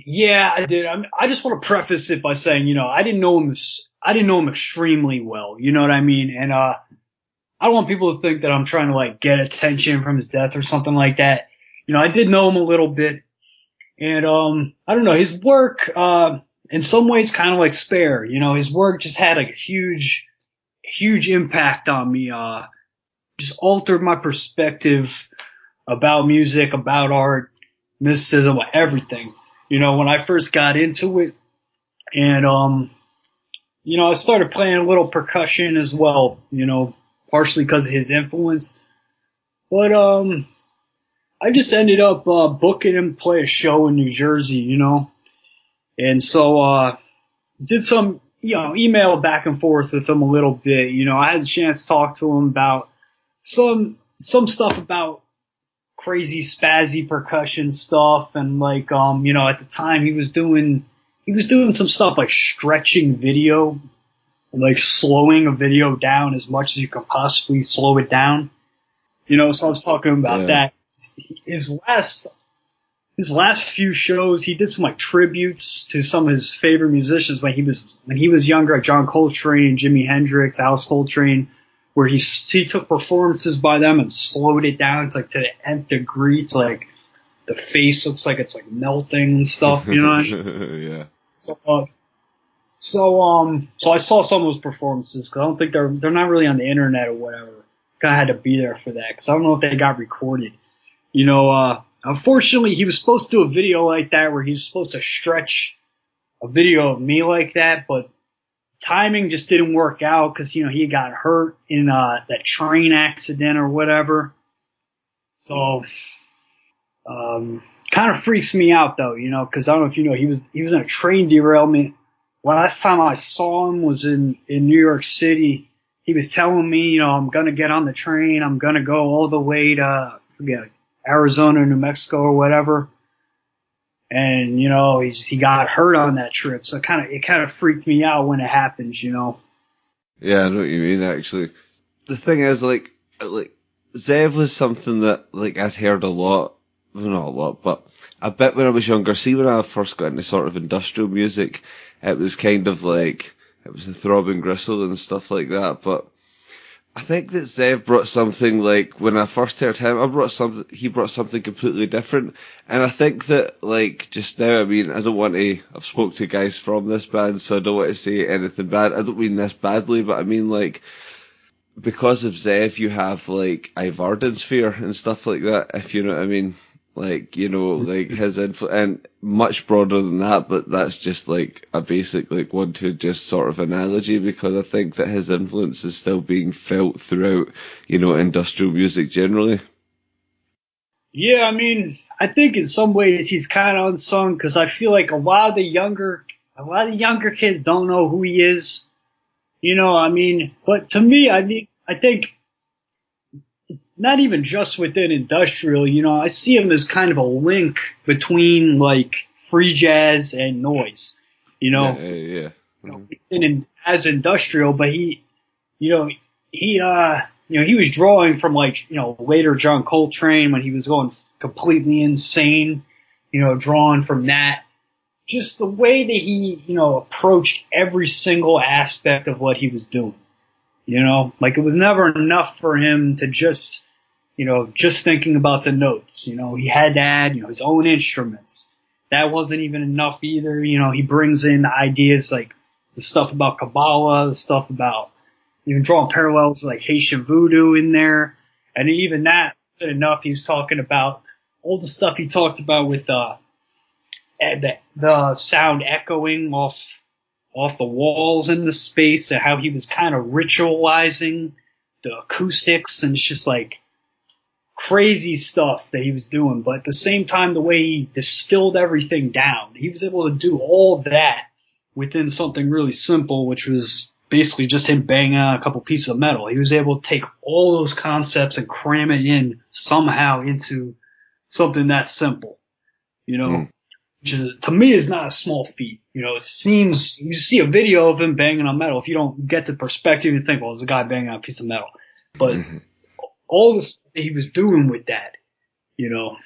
Yeah, I did. I just want to preface it by saying, you know, I didn't know him extremely well. You know what I mean? And, I don't want people to think that I'm trying to like get attention from his death or something like that. You know, I did know him a little bit, and, I don't know, his work, in some ways kind of like Spare, you know, his work just had like a huge impact on me, just altered my perspective about music, about art, mysticism, everything. You know, when I first got into it, and you know, I started playing a little percussion as well, you know, partially because of his influence. But I just ended up booking him to play a show in New Jersey, you know. And so did some, you know, email back and forth with him a little bit. You know, I had a chance to talk to him about some stuff about crazy spazzy percussion stuff, and like you know, at the time he was doing some stuff like stretching video and like slowing a video down as much as you can possibly slow it down. You know, so I was talking about that. His last few shows, he did some like tributes to some of his favorite musicians when he was younger, like John Coltrane, Jimi Hendrix, Alice Coltrane, where he took performances by them and slowed it down to like to the nth degree. It's like the face looks like it's like melting and stuff, you know? Yeah. So I saw some of those performances because I don't think they're not really on the internet or whatever. Kind of had to be there for that because I don't know if they got recorded. You know, unfortunately, he was supposed to do a video like that where he's supposed to stretch a video of me like that, but timing just didn't work out because, you know, he got hurt in that train accident or whatever. So, kind of freaks me out though, you know, because I don't know if you know, he was in a train derailment. Last time I saw him was in New York City. He was telling me, you know, I'm gonna get on the train. I'm gonna go all the way to Arizona, New Mexico, or whatever. And you know, he got hurt on that trip, so it kind of freaked me out when it happens, you know. Yeah, I know what you mean. Actually, the thing is, like Zev was something that like I'd heard a lot, well, not a lot, but a bit when I was younger. See, when I first got into sort of industrial music, it was kind of like it was the throbbing gristle and stuff like that, but I think that Zev brought something like, when I first heard him, he brought something completely different. And I think that, like, just now, I mean, I've spoke to guys from this band, so I don't want to say anything bad. I don't mean this badly, but I mean, like, because of Zev, you have, like, Vardensphere and stuff like that, if you know what I mean. Like, you know, like, his influence, and much broader than that, but that's just, like, a basic, like, one to just sort of analogy, because I think that his influence is still being felt throughout, you know, industrial music generally. Yeah, I mean, I think in some ways he's kind of unsung because I feel like a lot of the younger kids don't know who he is. I mean, but to me, I think not even just within industrial. I see him as kind of a link between like free jazz and noise. You Yeah, know, yeah, yeah. as industrial, but you know, he was drawing from like, later John Coltrane when he was going completely insane, drawing from that. Just the way that he, approached every single aspect of what he was doing. Like it was never enough for him to just thinking about the notes. He had to add, his own instruments. That wasn't even enough either. He brings in ideas like the stuff about Kabbalah, the stuff about even drawing parallels to like Haitian voodoo in there. And even that wasn't enough. He's talking about all the stuff he talked about with the sound echoing off the walls in the space, and how he was kind of ritualizing the acoustics, and it's just like crazy stuff that he was doing. But at the same time, the way he distilled everything down, he was able to do all that within something really simple, which was basically just him banging on a couple pieces of metal. He was able to take all those concepts and cram it in somehow into something that simple, which is, to me, is not a small feat. It seems, you see a video of him banging on metal. If you don't get the perspective, you think, well, it's a guy banging on a piece of metal. But all this that he was doing with that, And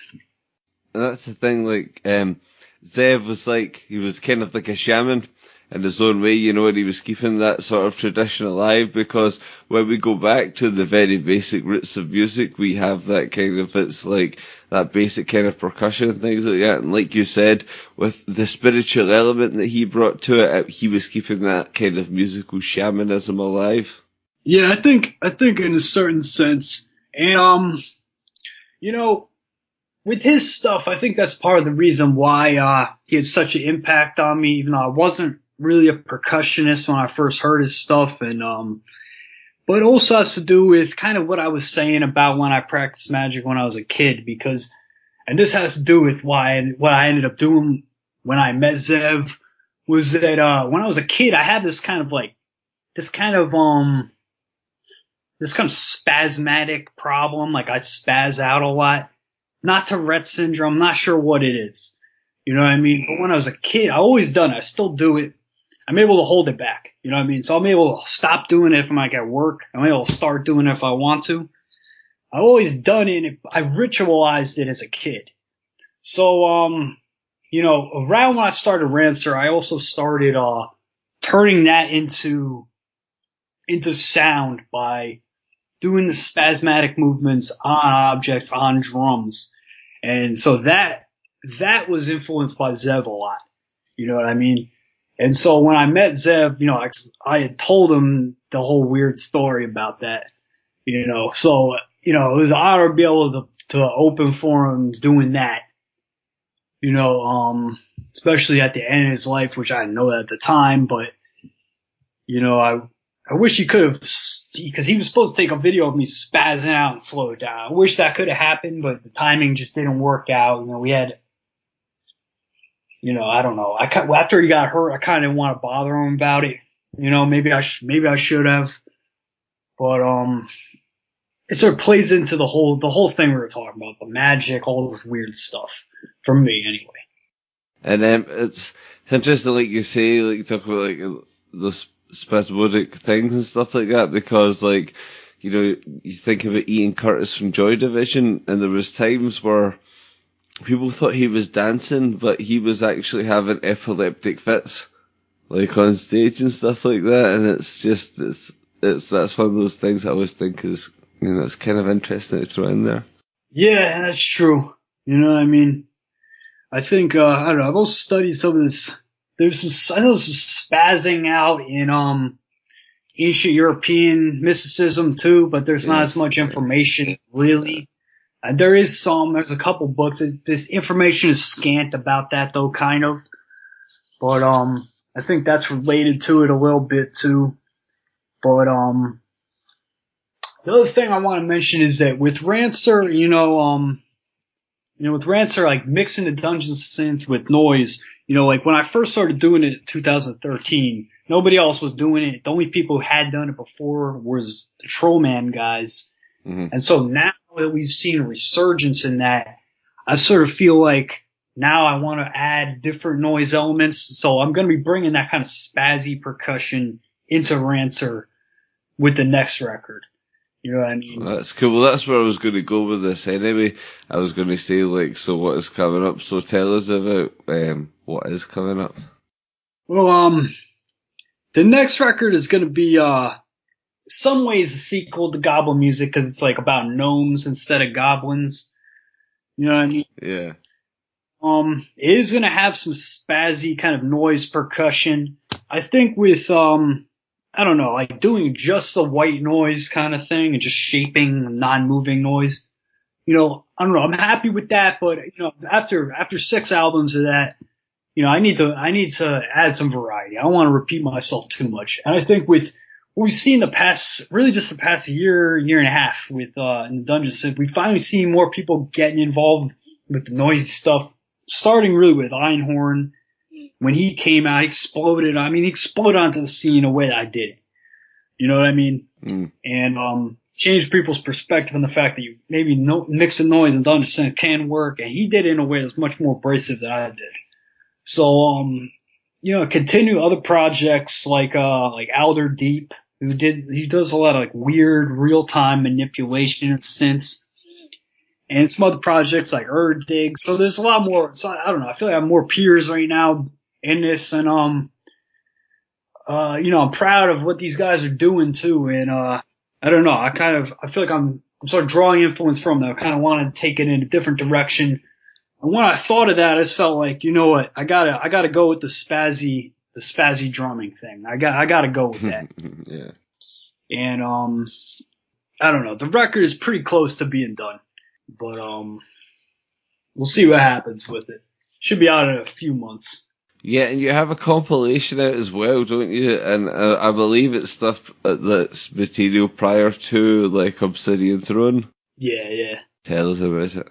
that's the thing, like, Zev was like, he was kind of like a shaman in his own way, and he was keeping that sort of tradition alive, because when we go back to the very basic roots of music, we have that kind of, it's like, that basic kind of percussion and things like that, and like you said, with the spiritual element that he brought to it, he was keeping that kind of musical shamanism alive. Yeah, I think in a certain sense. And, with his stuff, I think that's part of the reason why he had such an impact on me, even though I wasn't really a percussionist when I first heard his stuff. And but it also has to do with kind of what I was saying about when I practiced magic when I was a kid, and this has to do with what I ended up doing when I met Zev, was that when I was a kid, I had this kind of spasmatic problem. Like I spaz out a lot. Not Tourette's syndrome. Not sure what it is. You know what I mean? But when I was a kid, I always done it. I still do it. I'm able to hold it back. You know what I mean? So I'm able to stop doing it if I'm like at work. I'm able to start doing it if I want to. I've always done it. I ritualized it as a kid. So, around when I started Ranseur, I also started, turning that into sound by doing the spasmodic movements on objects, on drums. And so that was influenced by Zev a lot. You know what I mean? And so when I met Zev, I had told him the whole weird story about that, so, it was an honor to be able to open for him doing that, especially at the end of his life, which I didn't know that at the time, but, I wish he could have, because he was supposed to take a video of me spazzing out and slow it down. I wish that could have happened, but the timing just didn't work out. We had, I don't know. After he got hurt, I kind of didn't want to bother him about it. Maybe I should have, but it sort of plays into the whole thing we were talking about, the magic, all this weird stuff, for me anyway. And it's interesting, like you say, like you talk about like those spasmodic things and stuff like that, because like, you think about Ian Curtis from Joy Division, and there was times where people thought he was dancing, but he was actually having epileptic fits, like on stage and stuff like that. And it's just, that's one of those things I always think is, it's kind of interesting to throw in there. Yeah, that's true. You know what I mean? I think, I don't know, I've also studied some of this. I know there's some spazzing out in, ancient European mysticism too, but there's not as much information really. There's a couple books. This information is scant about that though, kind of. But, I think that's related to it a little bit too. But, the other thing I want to mention is that with Ranseur, with Ranseur, like mixing the dungeon synth with noise, like when I first started doing it in 2013, nobody else was doing it. The only people who had done it before was the Trollman guys. Mm-hmm. And so now that we've seen a resurgence in that, I sort of feel like now I want to add different noise elements. So I'm going to be bringing that kind of spazzy percussion into Ranseur with the next record. You know what I mean? Well, that's cool. Well, that's where I was going to go with this anyway. I was going to say, like, so what is coming up? So tell us about what is coming up. Well, the next record is going to be some ways a sequel to Goblin music because it's like about gnomes instead of goblins. You know what I mean? Yeah. It is going to have some spazzy kind of noise percussion. I think with I don't know, like doing just the white noise kind of thing and just shaping non-moving noise. I don't know. I'm happy with that, but after 6 albums of that, I need to add some variety. I don't want to repeat myself too much. And I think with what we've seen the past year and a half with in the Dungeon Synth, we finally seen more people getting involved with the noisy stuff, starting really with Einhorn. When he came out, he exploded. I mean, he exploded onto the scene in a way that I didn't. You know what I mean? Mm. And changed people's perspective on the fact that you maybe mixing noise and Dungeon Synth can work. And he did it in a way that's much more abrasive than I did. So, continue other projects like Alder Deep, he does a lot of like weird real-time manipulation of synths. And some other projects like Dig. So there's a lot more. So I don't know. I feel like I have more peers right now in this, and I'm proud of what these guys are doing too. And I don't know. I feel like I'm sort of drawing influence from them. I kind of want to take it in a different direction. And when I thought of that, I just felt like, you know what? I gotta go with the spazzy drumming thing. I gotta go with that. Yeah. And I don't know. The record is pretty close to being done. But we'll see what happens with it. Should be out in a few months. Yeah, and you have a compilation out as well, don't you? And I believe it's stuff that's material prior to like Obsidian Throne. Yeah. Tell us about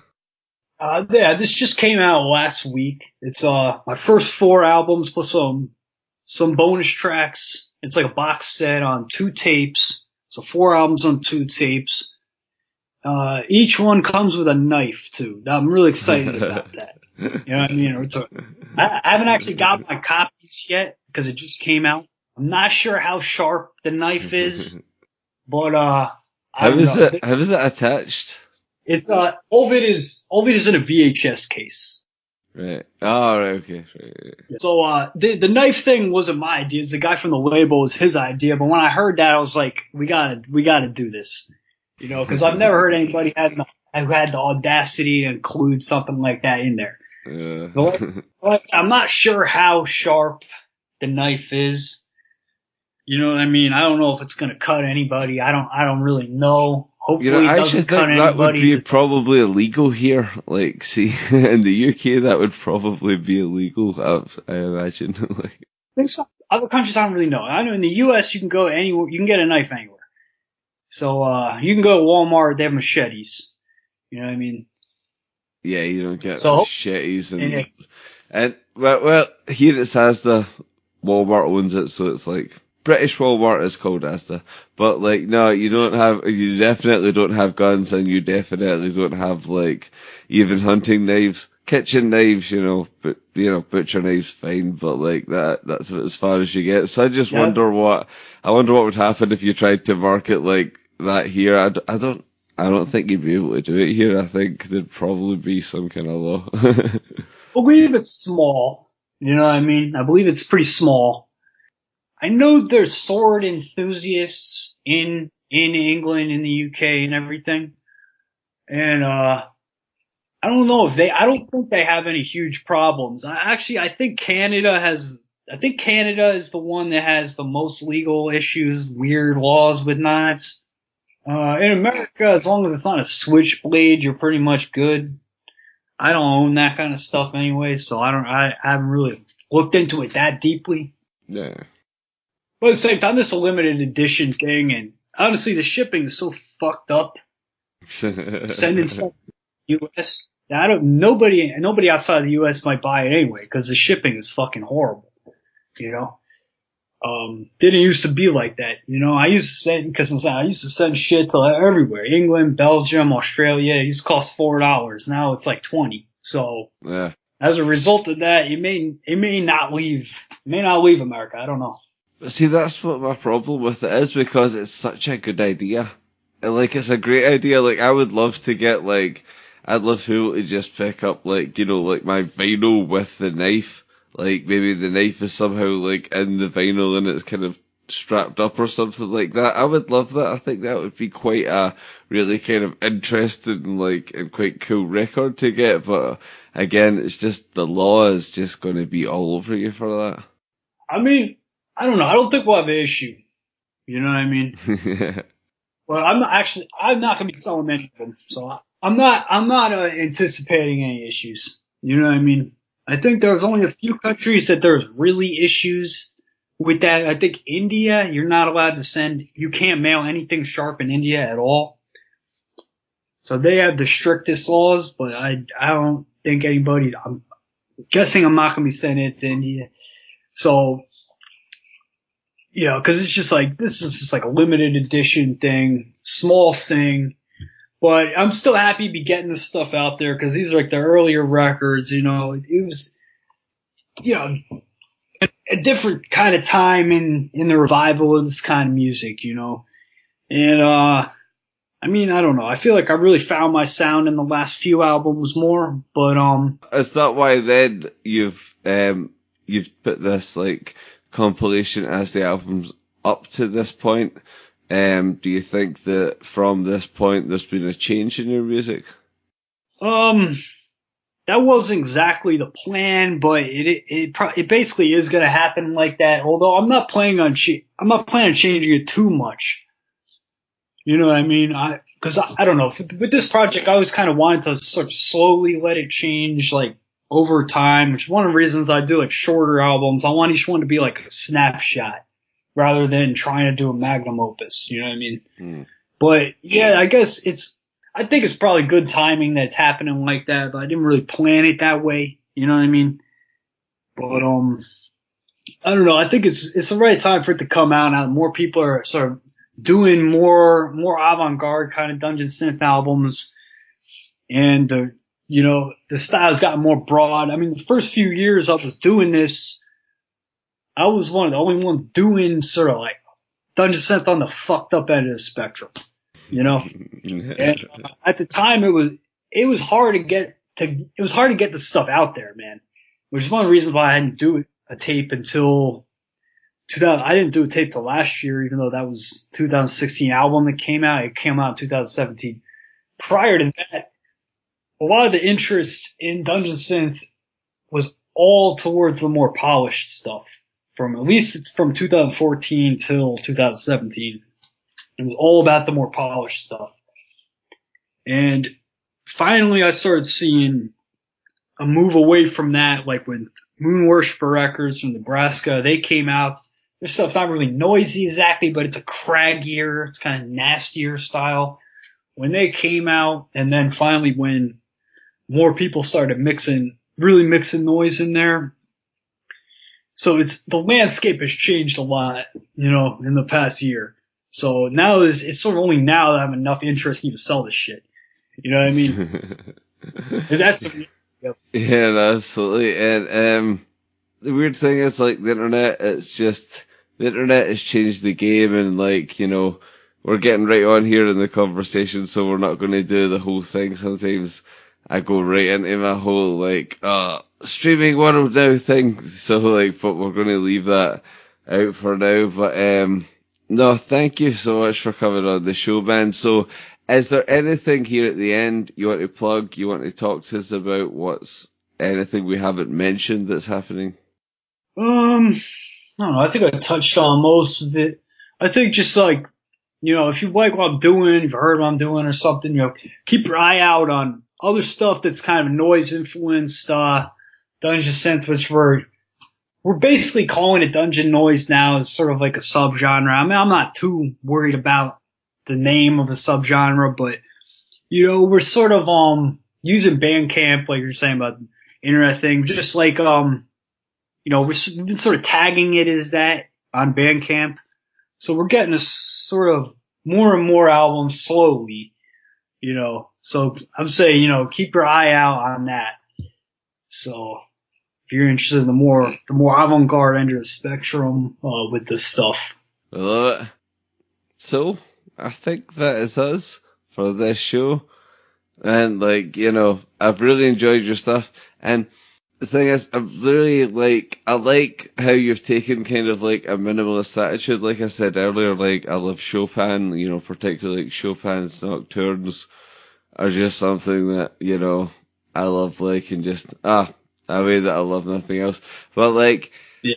it. This just came out last week. It's my first 4 albums plus some bonus tracks. It's like a box set on 2 tapes. So 4 albums on 2 tapes. Each one comes with a knife too. I'm really excited about that. You know what I mean? I haven't actually got my copies yet because it just came out. I'm not sure how sharp the knife is, but how is it attached? It's all of it is in a VHS case. Right. Oh, right. Okay. Right. So the knife thing wasn't my idea. It's the guy from the label. It was his idea. But when I heard that, I was like, we gotta do this. Because I've never heard anybody who had the audacity to include something like that in there. So I'm not sure how sharp the knife is. You know what I mean? I don't know if it's gonna cut anybody. I don't really know. Hopefully, it doesn't cut anybody. That would be probably illegal here. Like, see, in the UK, that would probably be illegal. I imagine. I think so. Other countries, I don't really know. I know in the US, you can go anywhere. You can get a knife anywhere. So, you can go to Walmart, they have machetes. You know what I mean? Yeah, you don't get machetes and well, here it says the Walmart owns it, so it's like, British Walmart is called Asda. But like, no, you definitely don't have guns, and you definitely don't have like, even hunting knives, kitchen knives, but, butcher knives fine, but like that's as far as you get. So I just wonder what would happen if you tried to market like that here. I don't think you'd be able to do it here. I think there'd probably be some kind of law. I believe it's small. You know what I mean? I believe it's pretty small. I know there's sword enthusiasts in England, in the UK and everything. And, I don't know I don't think they have any huge problems. I think Canada is the one that has the most legal issues, weird laws with knives. In America, as long as it's not a switchblade, you're pretty much good. I don't own that kind of stuff anyway, so I haven't really looked into it that deeply. Yeah. But at the same time, this is a limited edition thing, and honestly, the shipping is so fucked up. Sending stuff to the US, Nobody outside the U.S. might buy it anyway because the shipping is fucking horrible. You know, didn't used to be like that. You know, I used to send shit to everywhere: England, Belgium, Australia. It used to cost $4. Now it's like 20. So Yeah. as a result of that, it may not leave America. I don't know. But see, that's what my problem with it is, because it's such a good idea. And, like, it's a great idea. Like, I would love to get, like, I'd love to be able to just pick up, like, you know, like my vinyl with the knife. Like, maybe the knife is somehow, like, in the vinyl and it's kind of strapped up or something like that. I would love that. I think that would be quite a really kind of interesting, like, and quite cool record to get. But again, it's just the law is just going to be all over you for that. I mean, I don't know. I don't think we'll have an issue. You know what I mean? Well, I'm not going to be selling many of them. So I'm not anticipating any issues. You know what I mean? I think there's only a few countries that there's really issues with that. I think India, you're not allowed to you can't mail anything sharp in India at all. So they have the strictest laws, but I don't think I'm guessing I'm not going to be sending it to India. So, you know, cause it's just like, this is just like a limited edition thing, small thing. But I'm still happy to be getting this stuff out there because these are like the earlier records, you know. It was, you know, a different kind of time in the revival of this kind of music, you know. And, I mean, I don't know. I feel like I really found my sound in the last few albums more, but, Is that why then you've put this, like, compilation as the album's up to this point? Do you think that from this point there's been a change in your music? That wasn't exactly the plan, but it basically is going to happen like that. Although I'm not planning on changing it too much. You know what I mean? Because I don't know, with this project I always kind of wanted to sort of slowly let it change, like, over time, which is one of the reasons I do like shorter albums. I want each one to be like a snapshot rather than trying to do a magnum opus. You know what I mean? Mm. But yeah, I guess I think it's probably good timing that it's happening like that, but I didn't really plan it that way. You know what I mean? But, I don't know. I think it's the right time for it to come out now. More people are sort of doing more avant-garde kind of dungeon synth albums, and you know, the style's gotten more broad. I mean, the first few years I was doing this, I was one of the only ones doing sort of like dungeon synth on the fucked up end of the spectrum, you know. And at the time, it was hard to get the stuff out there, man. Which is one of the reasons why I didn't do a tape until 2000. I didn't do a tape till last year, even though that was 2016 album that came out. It came out in 2017. Prior to that, a lot of the interest in dungeon synth was all towards the more polished stuff. At least it's from 2014 till 2017. It was all about the more polished stuff. And finally I started seeing a move away from that, like when Moon Worshipper Records from Nebraska, they came out. Their stuff's not really noisy exactly, but it's a craggier, it's kind of nastier style. When they came out, and then finally when more people started really mixing noise in there. So the landscape has changed a lot, you know, in the past year. So now it's sort of only now that I have enough interest to even sell this shit. You know what I mean? Yeah, no, absolutely. And the weird thing is, like, the internet has changed the game, and, like, you know, we're getting right on here in the conversation, so we're not going to do the whole thing. Sometimes I go right into my whole, like, streaming world now thing. So, like, but we're going to leave that out for now. But, no, thank you so much for coming on the show, man. So, is there anything here at the end you want to plug, you want to talk to us about? What's anything we haven't mentioned that's happening? I don't know. I think I touched on most of it. I think just like, you know, if you like what I'm doing, if you've heard what I'm doing or something, you know, keep your eye out on other stuff that's kind of noise influenced, dungeon synth, which we're basically calling it dungeon noise now. It's sort of like a subgenre. I mean, I'm not too worried about the name of the subgenre, but, you know, we're sort of, using Bandcamp, like you're saying about the internet thing, just like, you know, we've been sort of tagging it as that on Bandcamp. So we're getting a sort of more and more albums slowly, you know. So I'm saying, you know, keep your eye out on that. So if you're interested in the more avant-garde end of the spectrum with this stuff. So I think that is us for this show. And like, you know, I've really enjoyed your stuff. And the thing is, I like how you've taken kind of like a minimalist attitude. Like I said earlier, like I love Chopin, you know, particularly like Chopin's nocturnes are just something that, you know, I love, like, and just, a way that I love nothing else. But like, yeah.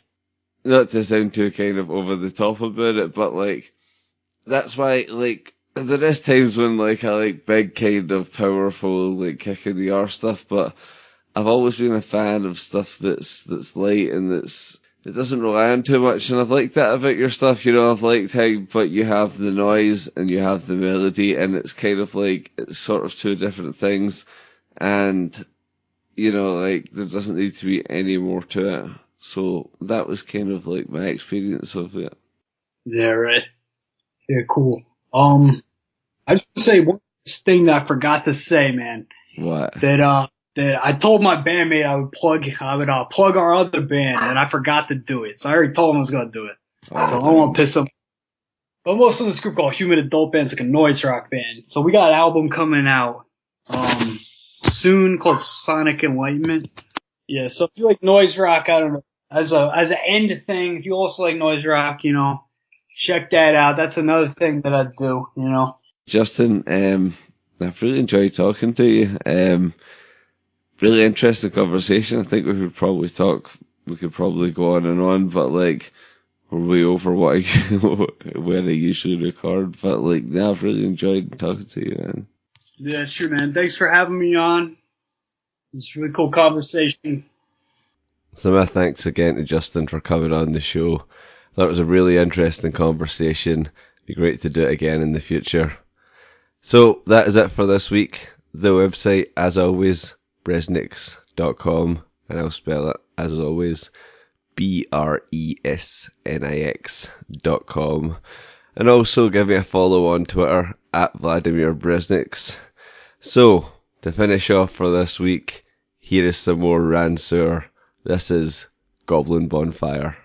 Not to sound too kind of over the top about it, but like, that's why, like, there is times when like I like big kind of powerful, like kicking the arse stuff, but I've always been a fan of stuff that's light and it doesn't rely on too much, and I've liked that about your stuff, you know. I've liked how, but you have the noise and you have the melody, and it's kind of like, it's sort of two different things, and, you know, like, there doesn't need to be any more to it. So that was kind of like my experience of it. Yeah, right. Yeah, cool. I just want to say one thing that I forgot to say, man. What? That I told my bandmate I would plug our other band, and I forgot to do it. So I already told him I was gonna do it. So I don't want to piss him. But most of this group called Human Adult Band. It's like a noise rock band. So we got an album coming out soon called Sonic Enlightenment. Yeah. So if you like noise rock, I don't know, as an end thing. If you also like noise rock, you know, check that out. That's another thing that I do. You know. Justin, I've really enjoyed talking to you. Really interesting conversation. I think we could probably go on and on, but like, we're way over where I usually record. But like, yeah, I've really enjoyed talking to you, man. Yeah, sure, man. Thanks for having me on. It's a really cool conversation. So my thanks again to Justin for coming on the show. I thought it was a really interesting conversation. It'd be great to do it again in the future. So that is it for this week. The website, as always, BresnixCast.com, and I'll spell it, as always, BresnixCast.com. And also give me a follow on Twitter, at Vladimir Bresnix. So, to finish off for this week, here is some more Ranseur. This is Goblin Bonfire.